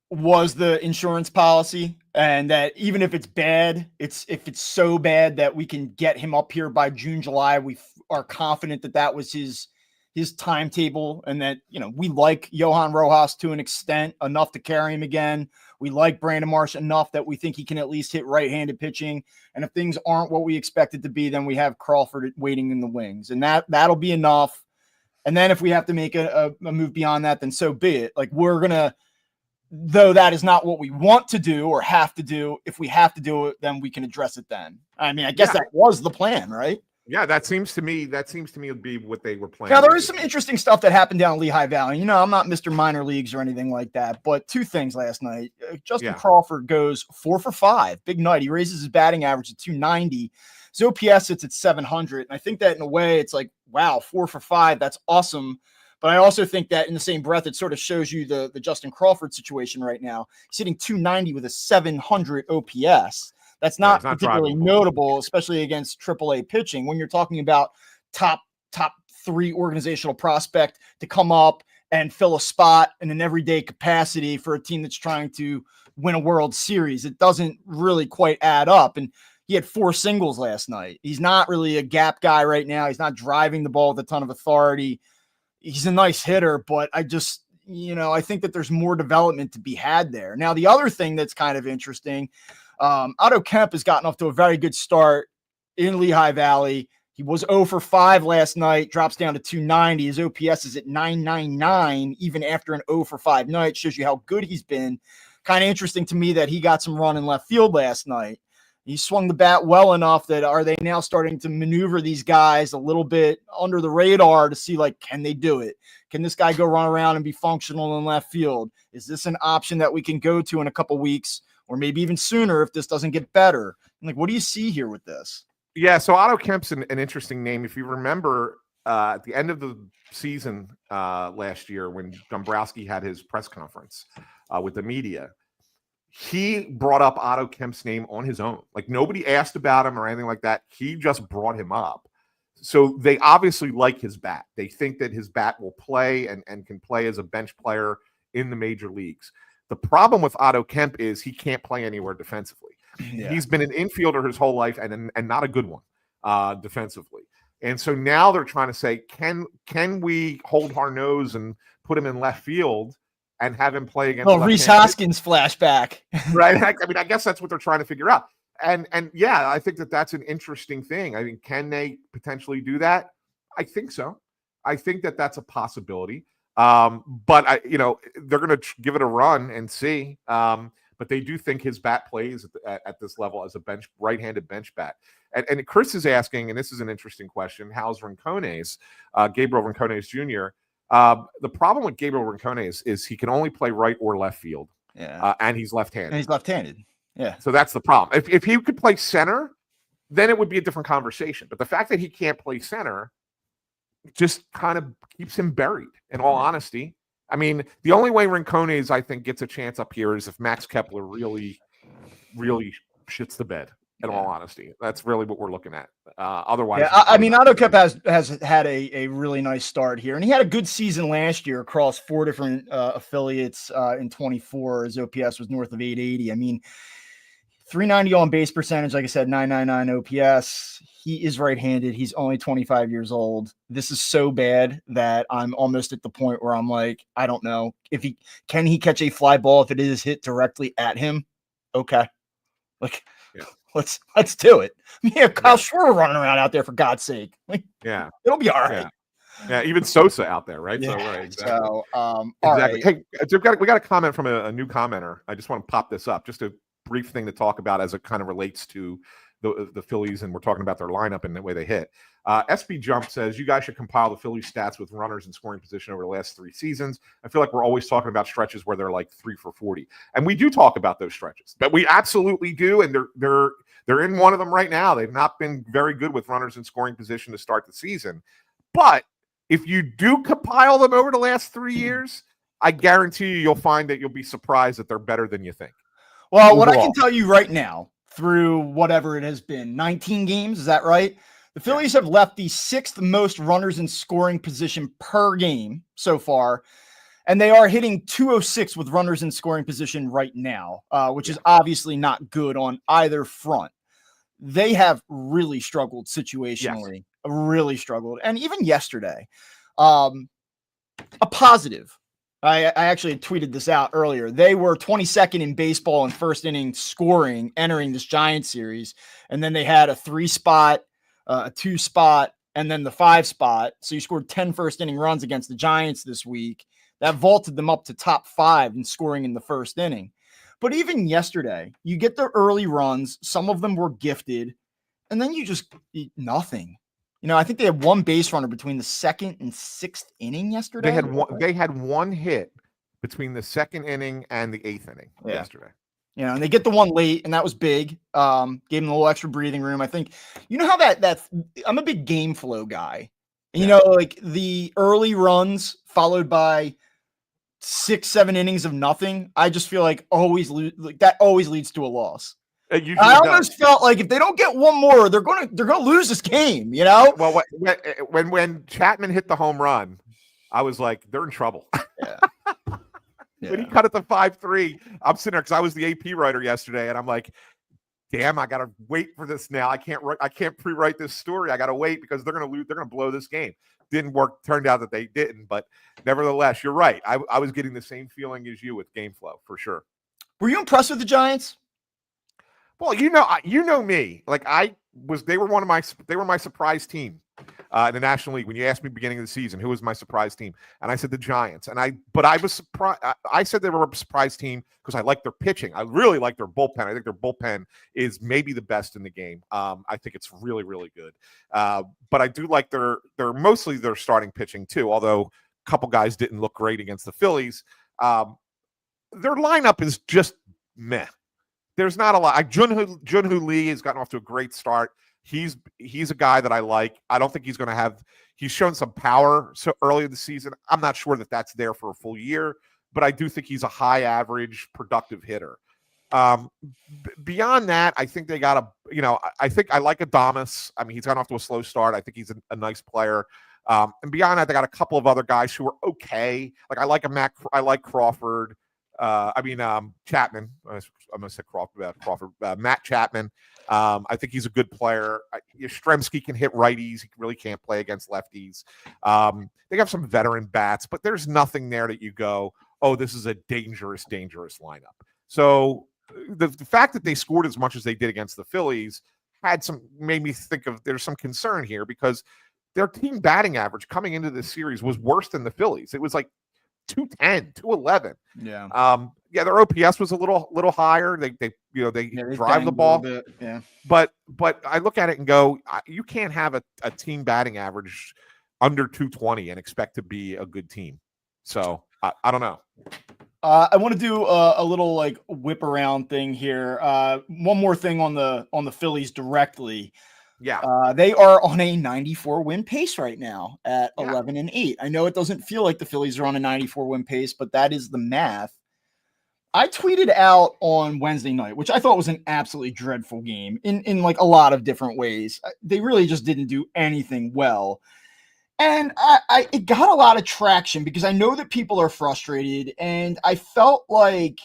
was the insurance policy, and that even if it's bad, if it's so bad that we can get him up here by June, July, we are confident that was his timetable, and that, we like Johan Rojas to an extent enough to carry him again. We like Brandon Marsh enough that we think he can at least hit right-handed pitching. And if things aren't what we expect it to be, then we have Crawford waiting in the wings, and that'll be enough. And then if we have to make a move beyond that, then so be it. Like, we're going to, though that is not what we want to do or have to do, if we have to do it, then we can address it then. I mean, I guess that was the plan, right? Yeah, that seems to me would be what they were planning. Now, there is some interesting stuff that happened down in Lehigh Valley. You know, I'm not Mr. Minor Leagues or anything like that, but two things last night. Justin Crawford goes 4 for 5. Big night. He raises his batting average to 290. His OPS sits at 700. And I think that in a way, it's like, wow, 4 for 5. That's awesome. But I also think that in the same breath, it sort of shows you the Justin Crawford situation right now. He's hitting 290 with a 700 OPS. That's not particularly notable, especially against AAA pitching. When you're talking about top 3 organizational prospect to come up and fill a spot in an everyday capacity for a team that's trying to win a World Series, it doesn't really quite add up. And he had 4 singles last night. He's not really a gap guy right now. He's not driving the ball with a ton of authority. He's a nice hitter, but I just, I think that there's more development to be had there. Now, the other thing that's kind of interesting, Otto Kemp has gotten off to a very good start in Lehigh Valley. He was 0 for 5 last night, drops down to 290. His OPS is at 999, even after an 0 for 5 night. Shows you how good he's been. Kind of interesting to me that he got some run in left field last night. He swung the bat well enough that are they now starting to maneuver these guys a little bit under the radar to see, like, can they do it? Can this guy go run around and be functional in left field? Is this an option that we can go to in a couple weeks or maybe even sooner if this doesn't get better? Like, what do you see here with this? Yeah, so Otto Kemp's an interesting name. If you remember at the end of the season last year when Dombrowski had his press conference with the media, he brought up Otto Kemp's name on his own. Like, nobody asked about him or anything like that. He just brought him up. So they obviously like his bat. They think that his bat will play and can play as a bench player in the major leagues. The problem with Otto Kemp is he can't play anywhere defensively. Yeah. He's been an infielder his whole life and not a good one defensively. And so now they're trying to say, can we hold our nose and put him in left field and have him play against Reese Hoskins flashback? Right. I mean, I guess that's what they're trying to figure out. And yeah, I think that that's an interesting thing. I mean, can they potentially do that? I think so. I think that that's a possibility. But they're going to give it a run and see. But they do think his bat plays at this level as a right-handed bench bat. And Chris is asking, and this is an interesting question, how's Rincones, Gabriel Rincones Jr.? The problem with Gabriel Rincones is he can only play right or left field. Yeah. And he's left-handed. Yeah. So that's the problem. If he could play center, then it would be a different conversation. But the fact that he can't play center just kind of keeps him buried, in all honesty. I mean, the only way Rincones, I think, gets a chance up here is if Max Kepler really, really shits the bed, in all honesty. That's really what we're looking at. Otherwise, I mean, Otto Kemp has had a really nice start here, and he had a good season last year across 4 different affiliates in 24. His OPS was north of 880. I mean, 390 on base percentage, like I said, 999 OPS. He is right-handed. He's only 25 years old. This is so bad that I'm almost at the point where I'm like, I don't know if he can catch a fly ball if it is hit directly at him. Okay, like let's do it. Kyle Schwarber running around out there, for God's sake. Like, it'll be all right. Yeah, even Sosa out there, right? Yeah. So, right, exactly. So, exactly. Right. Hey, we got a comment from a new commenter. I just want to pop this up, just a brief thing to talk about as it kind of relates to the Phillies, and we're talking about their lineup and the way they hit. SB Jump says, you guys should compile the Phillies stats with runners in scoring position over the last 3 seasons. I feel like we're always talking about stretches where they're like 3 for 40. And we do talk about those stretches, but we absolutely do. And they're in one of them right now. They've not been very good with runners in scoring position to start the season. But if you do compile them over the last 3 years, I guarantee you'll find that you'll be surprised that they're better than you think. Well, overall, what I can tell you right now, through whatever it has been, 19 games, is that right? The Phillies have left the 6th most runners in scoring position per game so far, and they are hitting 206 with runners in scoring position right now, which is obviously not good on either front. They have really struggled situationally, really struggled. And even yesterday, a positive. I actually tweeted this out earlier. They were 22nd in baseball in first inning scoring entering this Giants series. And then they had a 3 spot, a 2 spot, and then the 5 spot. So you scored 10 first inning runs against the Giants this week. That vaulted them up to top 5 in scoring in the first inning. But even yesterday, you get the early runs. Some of them were gifted, and then you just nothing. I think they had 1 base runner between the 2nd and 6th inning yesterday. They had one hit between the 2nd inning and the 8th inning yesterday. And they get the 1 late, and that was big. Gave them a little extra breathing room. I think, how that I'm a big game flow guy. And, like the early runs followed by 6-7 innings of nothing, I just feel like that always leads to a loss. I almost felt like if they don't get 1 more, they're gonna lose this game. Well, when Chapman hit the home run, I was like, they're in trouble. Yeah. When he cut it to 5-3, I'm sitting there because I was the AP writer yesterday, and I'm like, damn, I gotta wait for this now. I can't pre-write this story. I gotta wait because they're gonna lose. They're gonna blow this game. Didn't work. Turned out that they didn't, but nevertheless, you're right. I was getting the same feeling as you with game flow for sure. Were you impressed with the Giants? Well, you know me. Like they were my surprise team in the National League. When you asked me beginning of the season, who was my surprise team, and I said the Giants. But I was surprised. I said they were a surprise team because I like their pitching. I really like their bullpen. I think their bullpen is maybe the best in the game. I think it's really, really good. But I do like their mostly their starting pitching too. Although a couple guys didn't look great against the Phillies. Their lineup is just meh. There's not a lot. Like Junhoo Lee has gotten off to a great start. He's a guy that I like. I don't think he's going to have. He's shown some power so early in the season. I'm not sure that that's there for a full year, but I do think he's a high average, productive hitter. Beyond that, I think they got a. I think I like Adames. I mean, he's gone off to a slow start. I think he's a nice player. And beyond that, they got a couple of other guys who are okay. Like I like Crawford. Chapman. I almost said Crawford. Matt Chapman. I think he's a good player. Yastrzemski can hit righties. He really can't play against lefties. They have some veteran bats, but there's nothing there that you go, oh, this is a dangerous lineup. So the fact that they scored as much as they did against the Phillies made me think of there's some concern here because their team batting average coming into this series was worse than the Phillies. It was like 210, 211. Yeah. Their OPS was a little higher. They drive the ball. Yeah. But I look at it and go, you can't have a team batting average under 220 and expect to be a good team. So I don't know. I want to do a little like whip around thing here. One more thing on the Phillies directly. Yeah. They are on a 94 win pace right now at 11-8. I know it doesn't feel like the Phillies are on a 94 win pace, but that is the math. I tweeted out on Wednesday night, which I thought was an absolutely dreadful game in like a lot of different ways. They really just didn't do anything well. And it got a lot of traction because I know that people are frustrated, and I felt like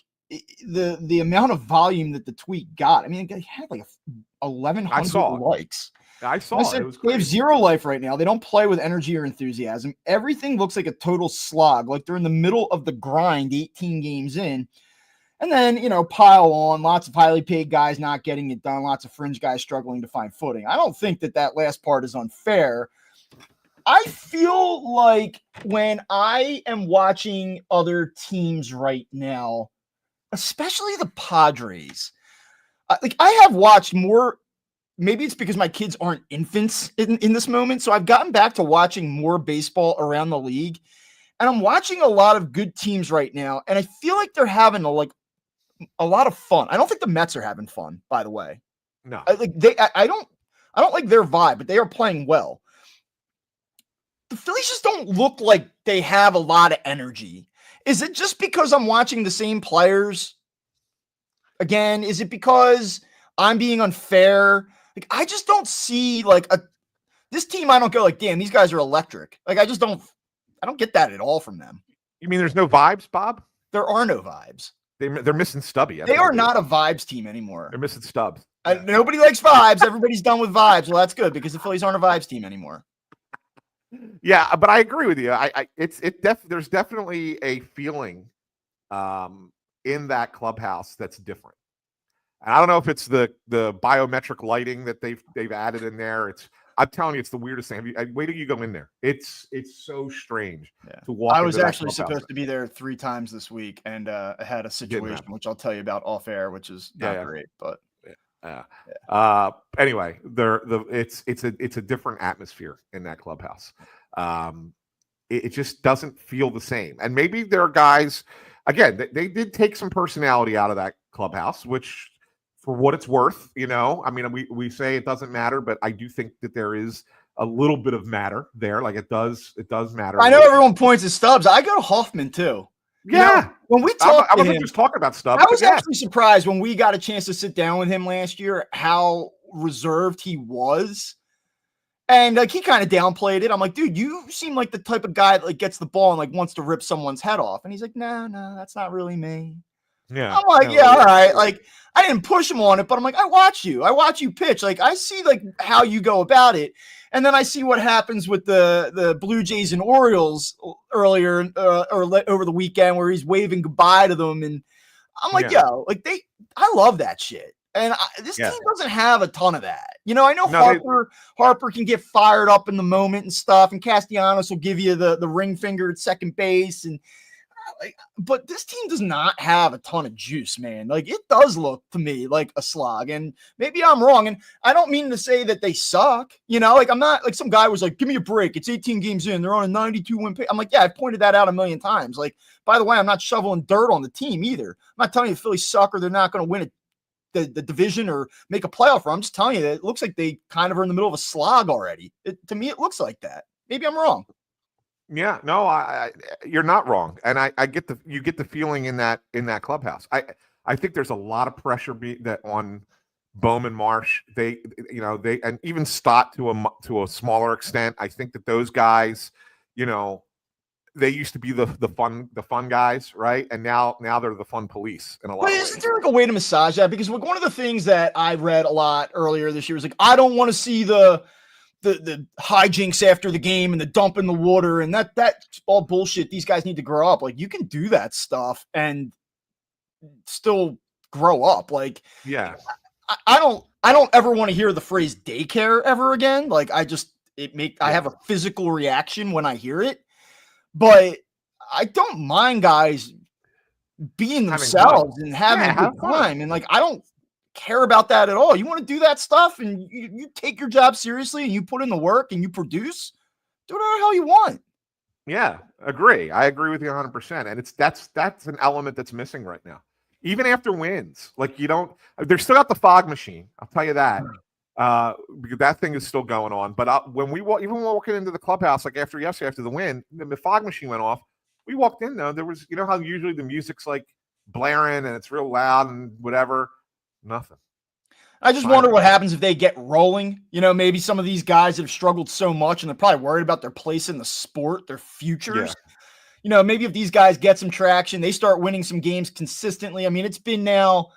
the amount of volume that the tweet got. I mean, it had like 1,100 likes. I saw it. They have zero life right now. They don't play with energy or enthusiasm. Everything looks like a total slog. Like they're in the middle of the grind, 18 games in. And then, pile on lots of highly paid guys not getting it done, lots of fringe guys struggling to find footing. I don't think that last part is unfair. I feel like when I am watching other teams right now, especially the Padres, I have watched more. Maybe it's because my kids aren't infants in this moment. So I've gotten back to watching more baseball around the league, and I'm watching a lot of good teams right now. And I feel like they're having a lot of fun. I don't think the Mets are having fun, by the way. No, I don't like their vibe, but they are playing well. The Phillies just don't look like they have a lot of energy. Is it just because I'm watching the same players again? Is it because I'm being unfair? Like, I just don't see this team. I don't go like, damn, these guys are electric. Like, I don't get that at all from them. You mean there's no vibes, Bob? There are no vibes. They're missing Stubby. They are not a vibes team anymore. They're missing Stubbs. Nobody likes vibes. Everybody's done with vibes. Well, that's good because the Phillies aren't a vibes team anymore. Yeah, but I agree with you. There's definitely a feeling in that clubhouse that's different. And I don't know if it's the biometric lighting that they've added in there. I'm telling you, it's the weirdest thing. Wait till you go in there. It's so strange to walk. I was into actually that supposed to be there 3 times this week, and I had a situation which I'll tell you about off air, which is not great. But anyway, it's a different atmosphere in that clubhouse. It just doesn't feel the same. And maybe there are guys. Again, they did take some personality out of that clubhouse, which, for what it's worth, I mean, we say it doesn't matter, but I do think that there is a little bit of matter there. Like it does matter. I know everyone points at Stubbs. I go to Hoffman too. Yeah. When we talked I wasn't just talking about Stubbs. I was actually surprised when we got a chance to sit down with him last year, how reserved he was. And he kind of downplayed it. I'm like, dude, you seem like the type of guy that gets the ball and wants to rip someone's head off. And he's like, no, that's not really me. Yeah. I'm like, all right. I didn't push him on it, but I'm like, I watch you pitch. I see how you go about it. And then I see what happens with the Blue Jays and Orioles earlier or over the weekend, where he's waving goodbye to them. And I'm like, I love that shit. And this team doesn't have a ton of that. I know Harper can get fired up in the moment and stuff, and Castellanos will give you the ring finger at second base. And but this team does not have a ton of juice, man. It does look to me like a slog, and maybe I'm wrong. And I don't mean to say that they suck. I'm not some guy was like, give me a break. It's 18 games in. They're on a 92 win pace. I'm like, yeah, I've pointed that out a million times. By the way, I'm not shoveling dirt on the team either. I'm not telling you the Phillies suck or they're not going to win the division or make a playoff run. I'm just telling you that it looks like they kind of are in the middle of a slog already. To me, it looks like that. Maybe I'm wrong. Yeah, no, you're not wrong, and I get you get the feeling in that clubhouse. I think there's a lot of pressure that on Bowman, Marsh. They and even Stott to a smaller extent. I think that those guys, they used to be the fun guys, right? And now they're the fun police in a lot of ways. Isn't there a way to massage that? Because one of the things that I read a lot earlier this year was I don't want to see the hijinks after the game and the dump in the water, and that's all bullshit. These guys need to grow up. You can do that stuff and still grow up. I don't ever want to hear the phrase daycare ever again. I have a physical reaction when I hear it, but I don't mind guys being themselves and having a good time. And I don't care about that at all. You want to do that stuff and you take your job seriously and you put in the work and you produce, do whatever the hell you want. Yeah, agree. I agree with you 100%. And that's an element that's missing right now. Even after wins, they're still got the fog machine. I'll tell you that. Because that thing is still going on. But when we walking into the clubhouse, after yesterday, after the win, the fog machine went off. We walked in though. There was, how usually the music's blaring and it's real loud and whatever. Nothing. I just wonder what happens if they get rolling. Maybe some of these guys have struggled so much and they're probably worried about their place in the sport, their futures. Yeah. Maybe if these guys get some traction, they start winning some games consistently. I mean, it's been now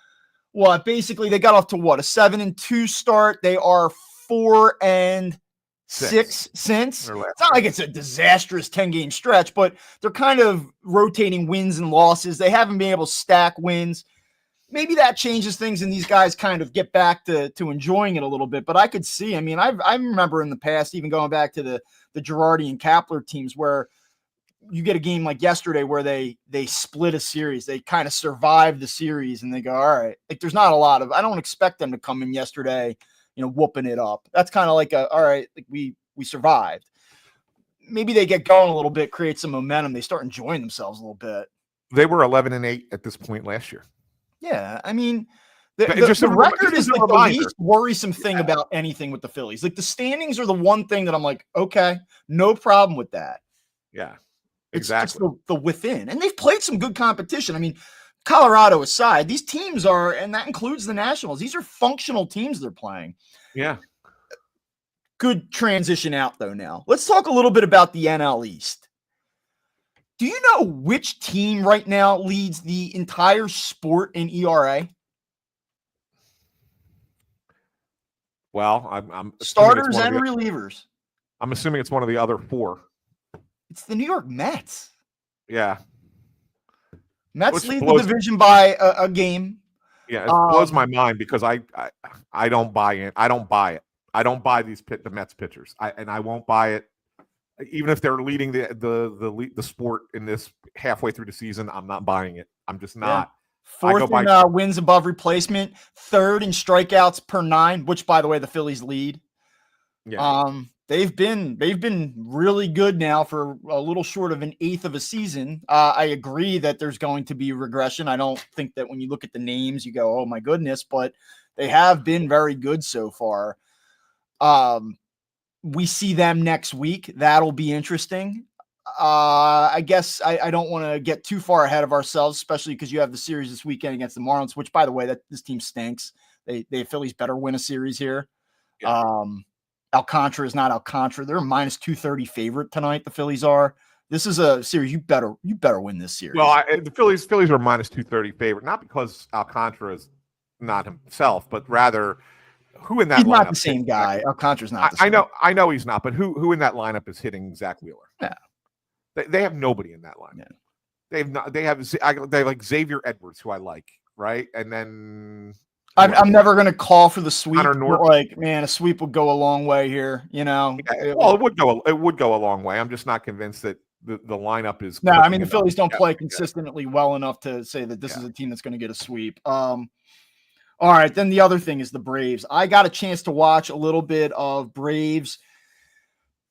basically they got off to a 7-2 start. They are 4-6 since. It's not like it's a disastrous 10-game stretch, but they're kind of rotating wins and losses. They haven't been able to stack wins. Maybe that changes things and these guys kind of get back to enjoying it a little bit. But I could see, I remember in the past, even going back to the Girardi and Kapler teams, where you get a game like yesterday where they split a series. They kind of survive the series and they go, all right, there's not a lot of, I don't expect them to come in yesterday, whooping it up. That's kind of all right, we survived. Maybe they get going a little bit, create some momentum. They start enjoying themselves a little bit. They were 11-8 at this point last year. Yeah, the record is the least worrisome thing about anything with the Phillies. The standings are the one thing that I'm okay, no problem with that. Yeah, exactly. It's the within. And they've played some good competition. Colorado aside, these teams are, and that includes the Nationals, these are functional teams they're playing. Yeah. Good transition out, though, now. Let's talk a little bit about the NL East. Do you know which team right now leads the entire sport in ERA? Well, I'm starters and relievers. I'm assuming it's one of the other four. It's the New York Mets. Yeah. Mets lead the division by a game. Yeah, it blows my mind because I don't buy it. I don't buy it. I don't buy the Mets pitchers. I won't buy it. Even if they're leading the sport in this halfway through the season, I'm not buying it. I'm just not. Fourth in wins above replacement, third in strikeouts per 9, which, by the way, the Phillies lead. Yeah. They've been really good now for a little short of an eighth of a season. I agree that there's going to be regression. I don't think that when you look at the names, you go, oh my goodness, but they have been very good so far. We see them next week. That'll be interesting. I guess I don't want to get too far ahead of ourselves, especially because you have the series this weekend against the Marlins, which, by the way, this team stinks. They Phillies better win a series here. Yeah. Alcantara is not Alcantara. They're a minus 230 favorite tonight. The Phillies are. This is a series you better win this series. Well, the Phillies are minus 230 favorite, not because Alcantara is not himself, but rather who in that he's lineup? Not the same guy. Alcantara's not. The same. I know he's not, but who in that lineup is hitting Zach Wheeler? Yeah, they have nobody in that lineup. Yeah. They have like Xavier Edwards, who I like, right, and then. I'm never going to call for the sweep. Like, man, a sweep would go a long way here. Yeah, well, it would go a long way. I'm just not convinced that the lineup is. No, I mean the Phillies don't play consistently well enough to say that this is a team that's going to get a sweep. All right, then the other thing is the Braves. I got a chance to watch a little bit of Braves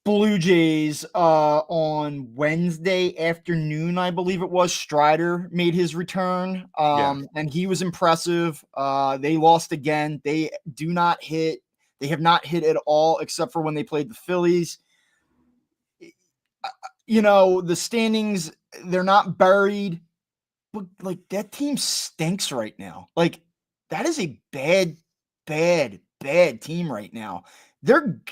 Blue Jays on Wednesday afternoon, I believe it was. Strider made his return, and he was impressive. They lost again. They do not hit. They have not hit at all except for when they played the Phillies. The standings, they're not buried, but like that team stinks right now. Like that is a bad team right now.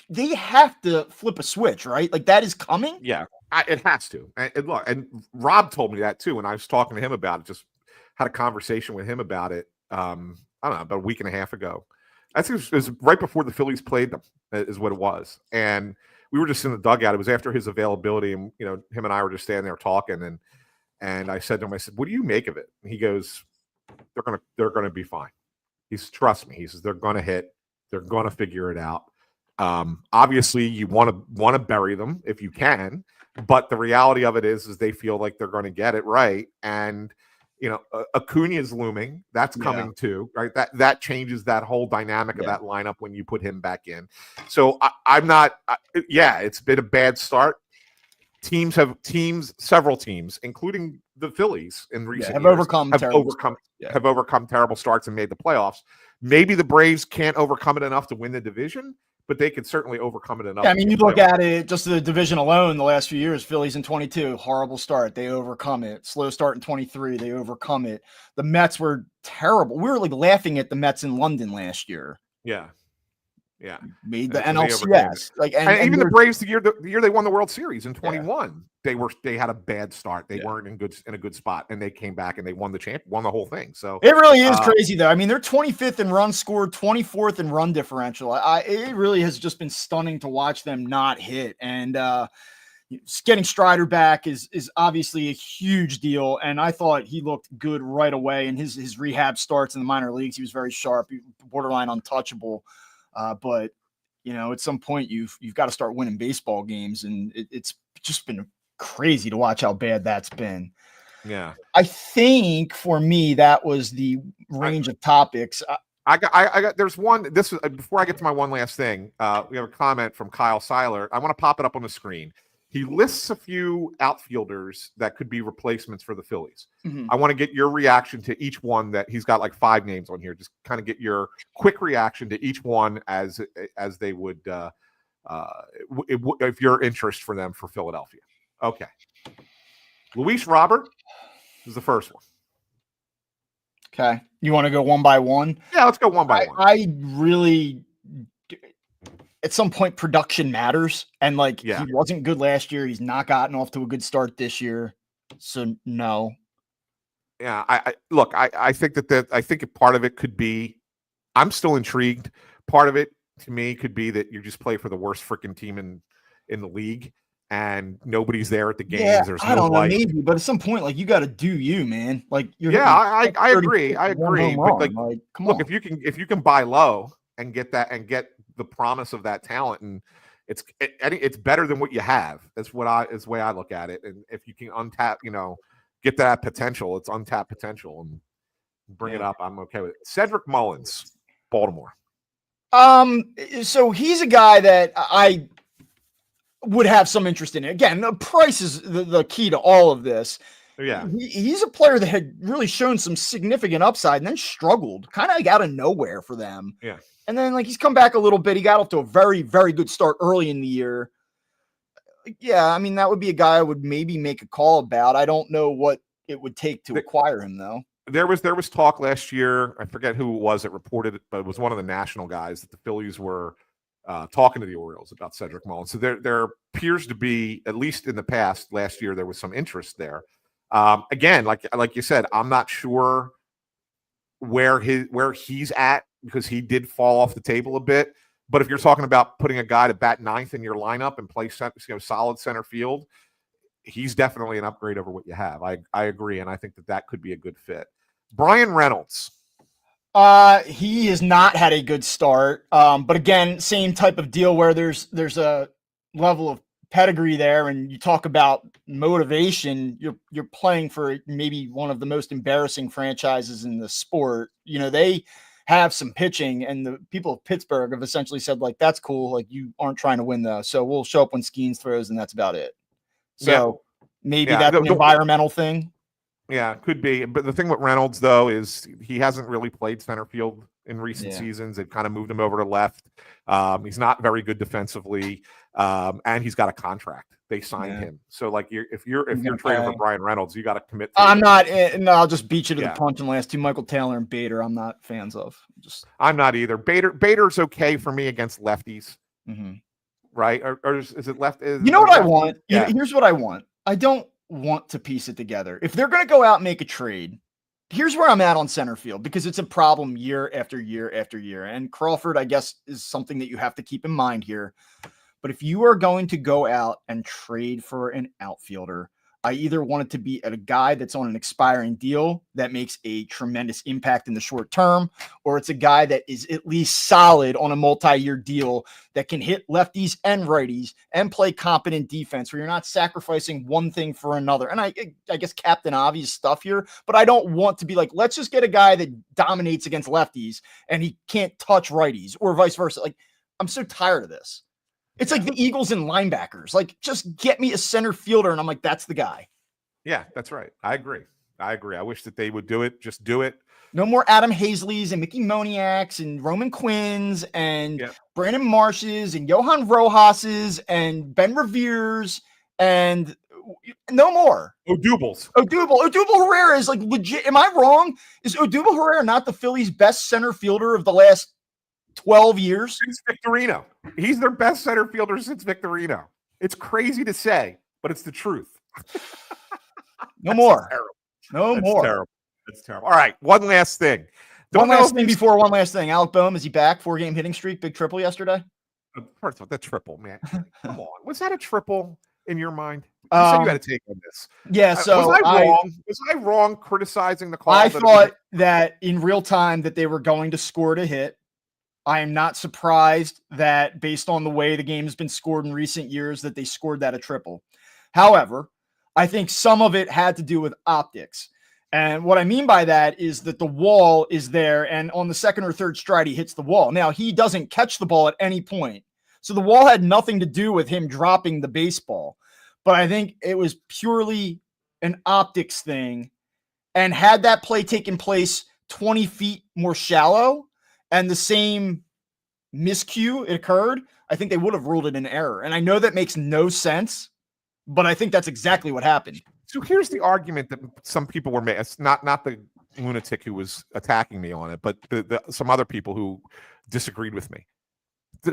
They have to flip a switch, right? Like that is coming. Yeah, it has to. And look, and Rob told me that too when I was talking to him about it. Just had a conversation with him about it. I don't know, about a week and a half ago. I think it was right before the Phillies played them, is what it was. And we were just in the dugout. It was after his availability, and him and I were just standing there talking. And I said to him, I said, "What do you make of it?" And he goes, "They're gonna be fine." He says, "Trust me." He says, "They're gonna hit. They're gonna figure it out." Obviously you want to bury them if you can, but the reality of it is they feel like they're going to get it right. And, Acuna is looming. That's coming too, right? That changes that whole dynamic of that lineup when you put him back in. So I'm not, it's been a bad start. Several teams, including the Phillies in recent years, have overcome terrible starts and made the playoffs. Maybe the Braves can't overcome it enough to win the division, but they could certainly overcome it enough. Yeah, I mean, you look at it, just the division alone, the last few years, Phillies in 22, horrible start. They overcome it. Slow start in 23, they overcome it. The Mets were terrible. We were like laughing at the Mets in London last year. Yeah. Made the NLCS. And even the Braves, the year they won the World Series in 21, they had a bad start. They weren't in a good spot, and they came back and they won the whole thing. So it really is crazy, though. I mean, they're 25th in runs scored, 24th in run differential. It really has just been stunning to watch them not hit. And getting Strider back is obviously a huge deal. And I thought he looked good right away in his rehab starts in the minor leagues. He was very sharp, borderline untouchable. But at some point you've got to start winning baseball games, and it's just been crazy to watch how bad that's been. Yeah, I think for me that was the range of topics. I got. There's one. This before I get to my one last thing. We have a comment from Kyle Seiler. I want to pop it up on the screen. He lists a few outfielders that could be replacements for the Phillies. Mm-hmm. I want to get your reaction to each one. That he's got like 5 names on here. Just kind of get your quick reaction to each one as they would, if your interest for them for Philadelphia. Okay, Luis Robert is the first one. Okay, you want to go one by one? Yeah, let's go one by one. I really. At some point, production matters, and he wasn't good last year. He's not gotten off to a good start this year, so no. Yeah, I think I think part of it could be, I'm still intrigued. Part of it to me could be that you just play for the worst freaking team in the league, and nobody's there at the games. Yeah, there's I don't know, maybe, but at some point, you got to do you, man. I agree. But come on. Look, if you can buy low and get the promise of that talent, and it's better than what you have. That's the way I look at it. And if you can untap, get that potential, it's untapped potential, and bring it up, I'm okay with it. Cedric Mullins, Baltimore. So he's a guy that I would have some interest in. Again, the price is the key to all of this. Yeah. He's a player that had really shown some significant upside and then struggled kind of like out of nowhere for them. Yeah. And then he's come back a little bit. He got off to a very, very good start early in the year. Yeah, I mean, that would be a guy I would maybe make a call about. I don't know what it would take to acquire him, though. There was talk last year. I forget who it was that reported it, but it was one of the national guys that the Phillies were talking to the Orioles about Cedric Mullins. So there appears to be, at least in the past, last year, there was some interest there. Again, like you said, I'm not sure where he's at, because he did fall off the table a bit. But if you're talking about putting a guy to bat ninth in your lineup and play solid center field, he's definitely an upgrade over what you have. I agree, and I think that could be a good fit. Brian Reynolds. He has not had a good start. But again, same type of deal where there's a level of pedigree there, and you talk about motivation. You're playing for maybe one of the most embarrassing franchises in the sport. They have some pitching, and the people of Pittsburgh have essentially said, like, that's cool. Like, you aren't trying to win though. So we'll show up when Skeens throws, and that's about it. So maybe that's an environmental thing. Yeah, could be. But the thing with Reynolds, though, is he hasn't really played center field in recent seasons. They've kind of moved him over to left. He's not very good defensively, and he's got a contract. They signed him. So, like, if you're trading for Brian Reynolds, you got to commit to I'm not. No, I'll just beat you to the punch and last two. Michael Taylor and Bader, I'm not fans of. I'm not either. Bader's okay for me against lefties. Mm-hmm. Right? Or is it left? You know what I want? Yeah. Here's what I want. I don't want to piece it together. If they're going to go out and make a trade, here's where I'm at on center field, because it's a problem year after year after year. And Crawford, I guess, is something that you have to keep in mind here. But if you are going to go out and trade for an outfielder, I either want it to be a guy that's on an expiring deal that makes a tremendous impact in the short term, or it's a guy that is at least solid on a multi-year deal that can hit lefties and righties and play competent defense, where you're not sacrificing one thing for another. And I guess Captain Obvious stuff here, but I don't want to be like, let's just get a guy that dominates against lefties and he can't touch righties, or vice versa. Like, I'm so tired of this. It's like the Eagles and linebackers. Like, just get me a center fielder, and I'm like, that's the guy. Yeah, that's right. I agree. I wish that they would do it. Just do it. No more Adam Hazleys and Mickey Moniaks and Roman Quinns and Brandon Marshes and Johan Rojas's and Ben Revere's and no more. Odubel Herrera is like legit. Am I wrong? Is Odubel Herrera not the Phillies' best center fielder of the last 12 years? Since Victorino. He's their best center fielder since Victorino. It's crazy to say, but it's the truth. No more. Terrible. Terrible. That's terrible. All right. One last thing. One last thing. Alec Boehm, is he back? 4-game hitting streak, big triple yesterday? First of all, that triple, man. Come on. Was that a triple in your mind? You said you had to take on this. Yeah, so was I wrong? Was I wrong criticizing the call? I thought that in real time that they were going to score to hit. I am not surprised that, based on the way the game has been scored in recent years, that they scored that a triple. However, I think some of it had to do with optics. And what I mean by that is that the wall is there, and on the second or third stride, he hits the wall. Now, he doesn't catch the ball at any point. So the wall had nothing to do with him dropping the baseball. But I think it was purely an optics thing. And had that play taken place 20 feet more shallow, and the same miscue occurred, I think they would have ruled it an error. And I know that makes no sense, but I think that's exactly what happened. So here's the argument that some people were making. It's not the lunatic who was attacking me on it, but some other people who disagreed with me.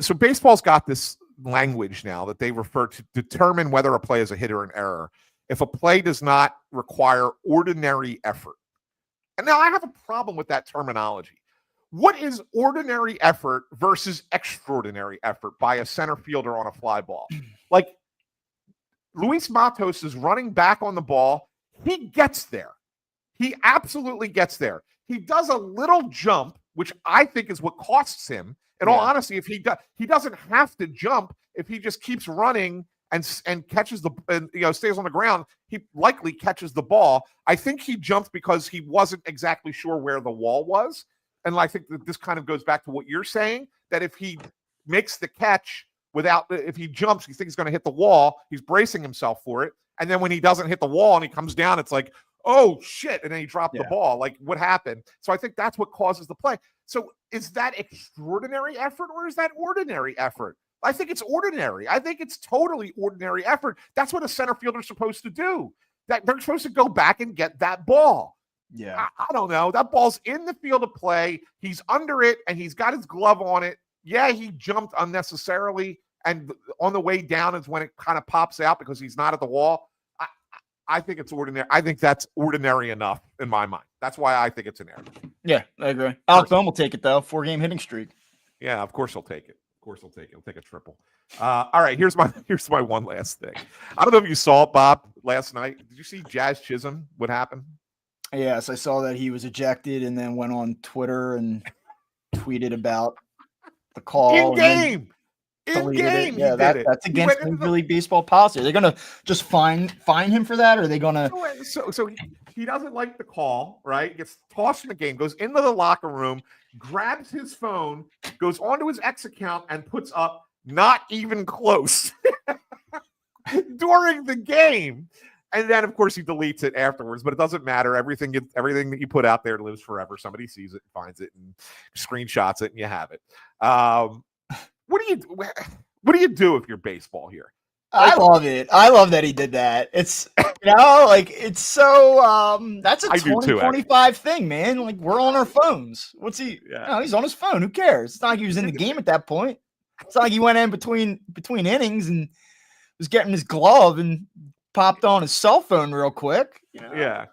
So baseball's got this language now that they refer to determine whether a play is a hit or an error if a play does not require ordinary effort. And now I have a problem with that terminology. What is ordinary effort versus extraordinary effort by a center fielder on a fly ball? Like, Luis Matos is running back on the ball. He gets there. He absolutely gets there. He does a little jump, which I think is what costs him. In all honesty, if he doesn't have to jump if he just keeps running and catches stays on the ground. He likely catches the ball. I think he jumped because he wasn't exactly sure where the wall was, and I think that this kind of goes back to what you're saying, that if he makes the catch if he jumps, he thinks he's going to hit the wall. He's bracing himself for it, and then when he doesn't hit the wall and he comes down, it's like, oh shit, and then he dropped the ball. Like, what happened? So I think that's what causes the play. So is that extraordinary effort or is that ordinary effort? I think it's ordinary. I think it's totally ordinary effort. That's what a center fielder is supposed to do. That they're supposed to go back and get that ball. Yeah. I don't know. That ball's in the field of play. He's under it and he's got his glove on it. Yeah, he jumped unnecessarily. And on the way down is when it kind of pops out because he's not at the wall. I think it's ordinary. I think that's ordinary enough in my mind. That's why I think it's an error. Yeah, I agree. Alex Bohm will take it, though. 4-game hitting streak. Yeah, of course he'll take it. Of course he'll take it. He'll take a triple. All right, here's my one last thing. I don't know if you saw it, Bob, last night. Did you see Jazz Chisholm? What happened? Yes, I saw that he was ejected and then went on Twitter and tweeted about the call. In game. Yeah, that's against Major League Baseball policy. Are they going to just fine him for that? Or are they going to? So he doesn't like the call, right? Gets tossed from the game, goes into the locker room, grabs his phone, goes onto his X account, and puts up "not even close" during the game. And then, of course, he deletes it afterwards. But it doesn't matter. Everything that you put out there lives forever. Somebody sees it, finds it, and screenshots it, and you have it. What do you do if you're baseball here? I love it. I love that he did that. It's it's so that's a 2025 thing, man. Like, we're on our phones. What's he? Yeah. He's on his phone. Who cares? It's not like he was in the game at that point. It's not like he went in between innings and was getting his glove and popped on his cell phone real quick. Yeah.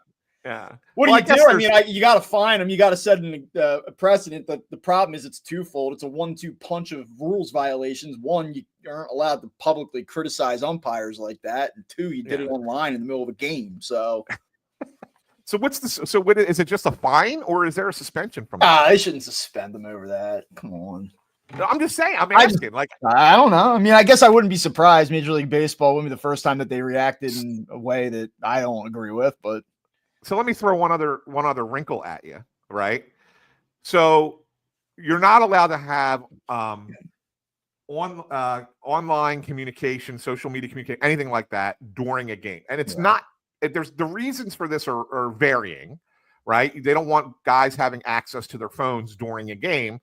Yeah. What do you do? I mean, you got to fine him. You got to set a precedent. But the problem is it's twofold. It's a 1-2 punch of rules violations. One, you aren't allowed to publicly criticize umpires like that. And two, you did it online in the middle of a game. So, what is it? Just a fine, or is there a suspension from that? They shouldn't suspend him over that. Come on. I'm just saying. I'm asking. I don't know. I mean, I guess I wouldn't be surprised. Major League Baseball wouldn't be the first time that they reacted in a way that I don't agree with, but. So let me throw one other wrinkle at you, right? So you're not allowed to have online communication, social media communication, anything like that during a game. And it's not. There's the reasons for this are varying, right? They don't want guys having access to their phones during a game.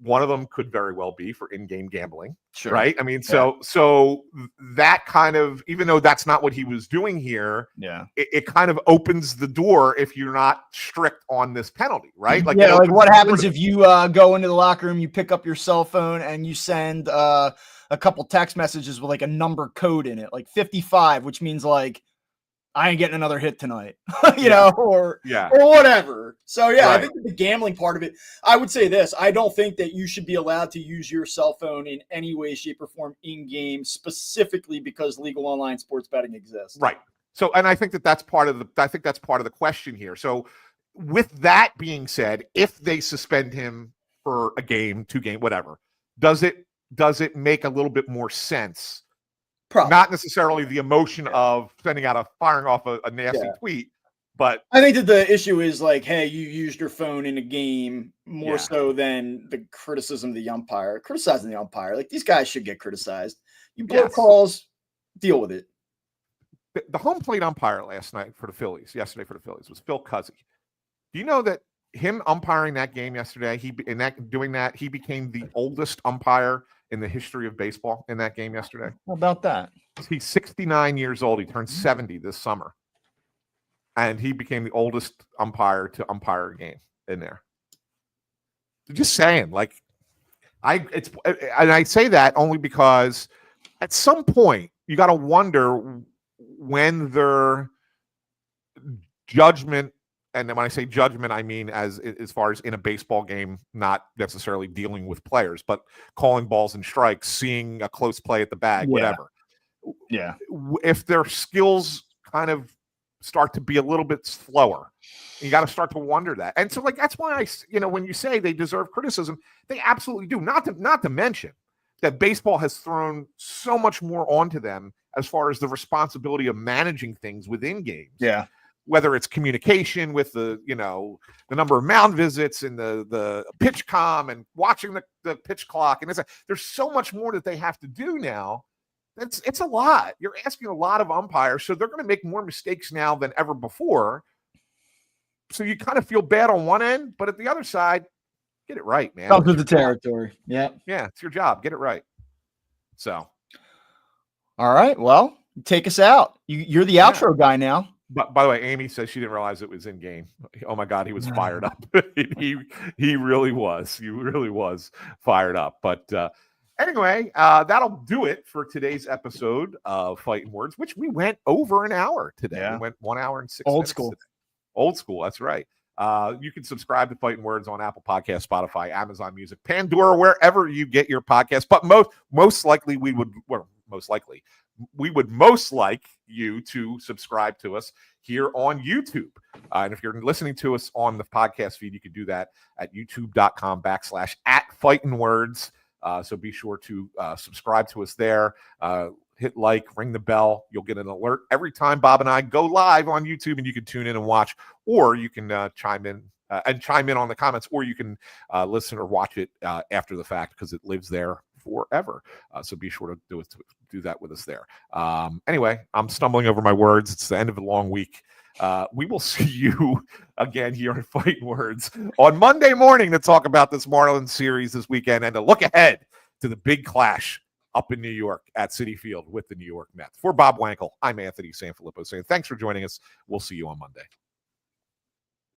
One of them could very well be for in-game gambling, right? I mean, so that kind of, even though that's not what he was doing here, it kind of opens the door if you're not strict on this penalty, right? Like, what happens if you go into the locker room, you pick up your cell phone, and you send a couple text messages with like a number code in it, like 55, which means like, I ain't getting another hit tonight, or whatever. So, I think the gambling part of it, I would say this. I don't think that you should be allowed to use your cell phone in any way, shape, or form in game, specifically because legal online sports betting exists. Right. So, and I think that's part of the question here. So with that being said, if they suspend him for a game, 2 game, whatever, does it make a little bit more sense? Probably. Not necessarily the emotion of firing off a nasty tweet, but I think that the issue is like, hey, you used your phone in a game more so than the criticism of the umpire. Criticizing the umpire, like, these guys should get criticized. You blow calls, deal with it. The home plate umpire yesterday for the Phillies was Phil Cuzzy. Do you know that him umpiring that game yesterday, he became the oldest umpire in the history of baseball in that game yesterday? How about that? He's 69 years old. He turned 70 this summer. And he became the oldest umpire to umpire a game in there. Just saying, I say that only because at some point you got to wonder when their judgment, and when I say judgment, I mean as far as in a baseball game, not necessarily dealing with players, but calling balls and strikes, seeing a close play at the bag, whatever. Yeah. If their skills kind of start to be a little bit slower, You got to start to wonder that. And so, like, that's why when you say they deserve criticism, they absolutely do. Not to mention that baseball has thrown so much more onto them as far as the responsibility of managing things within games. Yeah. Whether it's communication with the number of mound visits and the pitch comm and watching the pitch clock. And there's so much more that they have to do now. It's a lot. You're asking a lot of umpires, so they're going to make more mistakes now than ever before. So you kind of feel bad on one end, but at the other side, get it right, man. Comes with the territory. Yeah. Yeah, it's your job. Get it right. So. All right. Well, take us out. You're the outro guy now. But by the way, Amy says she didn't realize it was in game. Oh my God, he was fired up. he really was. He really was fired up. But anyway, that'll do it for today's episode of Phightin Words, which we went over an hour today. Yeah. We went 1 hour and 6 minutes. Old school. Today. Old school. That's right. You can subscribe to Phightin Words on Apple Podcasts, Spotify, Amazon Music, Pandora, wherever you get your podcasts. But most likely we would most like you to subscribe to us here on YouTube. And if you're listening to us on the podcast feed, you can do that at youtube.com/@Phightin Words. So be sure to subscribe to us there. Hit like, ring the bell. You'll get an alert every time Bob and I go live on YouTube, and you can tune in and watch, or you can chime in on the comments, or you can listen or watch it after the fact because it lives there forever. So be sure to do that with us there. Anyway, I'm stumbling over my words. It's the end of a long week. We will see you again here at Phightin Words on Monday morning to talk about this Marlins series this weekend and to look ahead to the big clash up in New York at Citi Field with the New York Mets. For Bob Wankel, I'm Anthony SanFilippo saying thanks for joining us. We'll see you on Monday.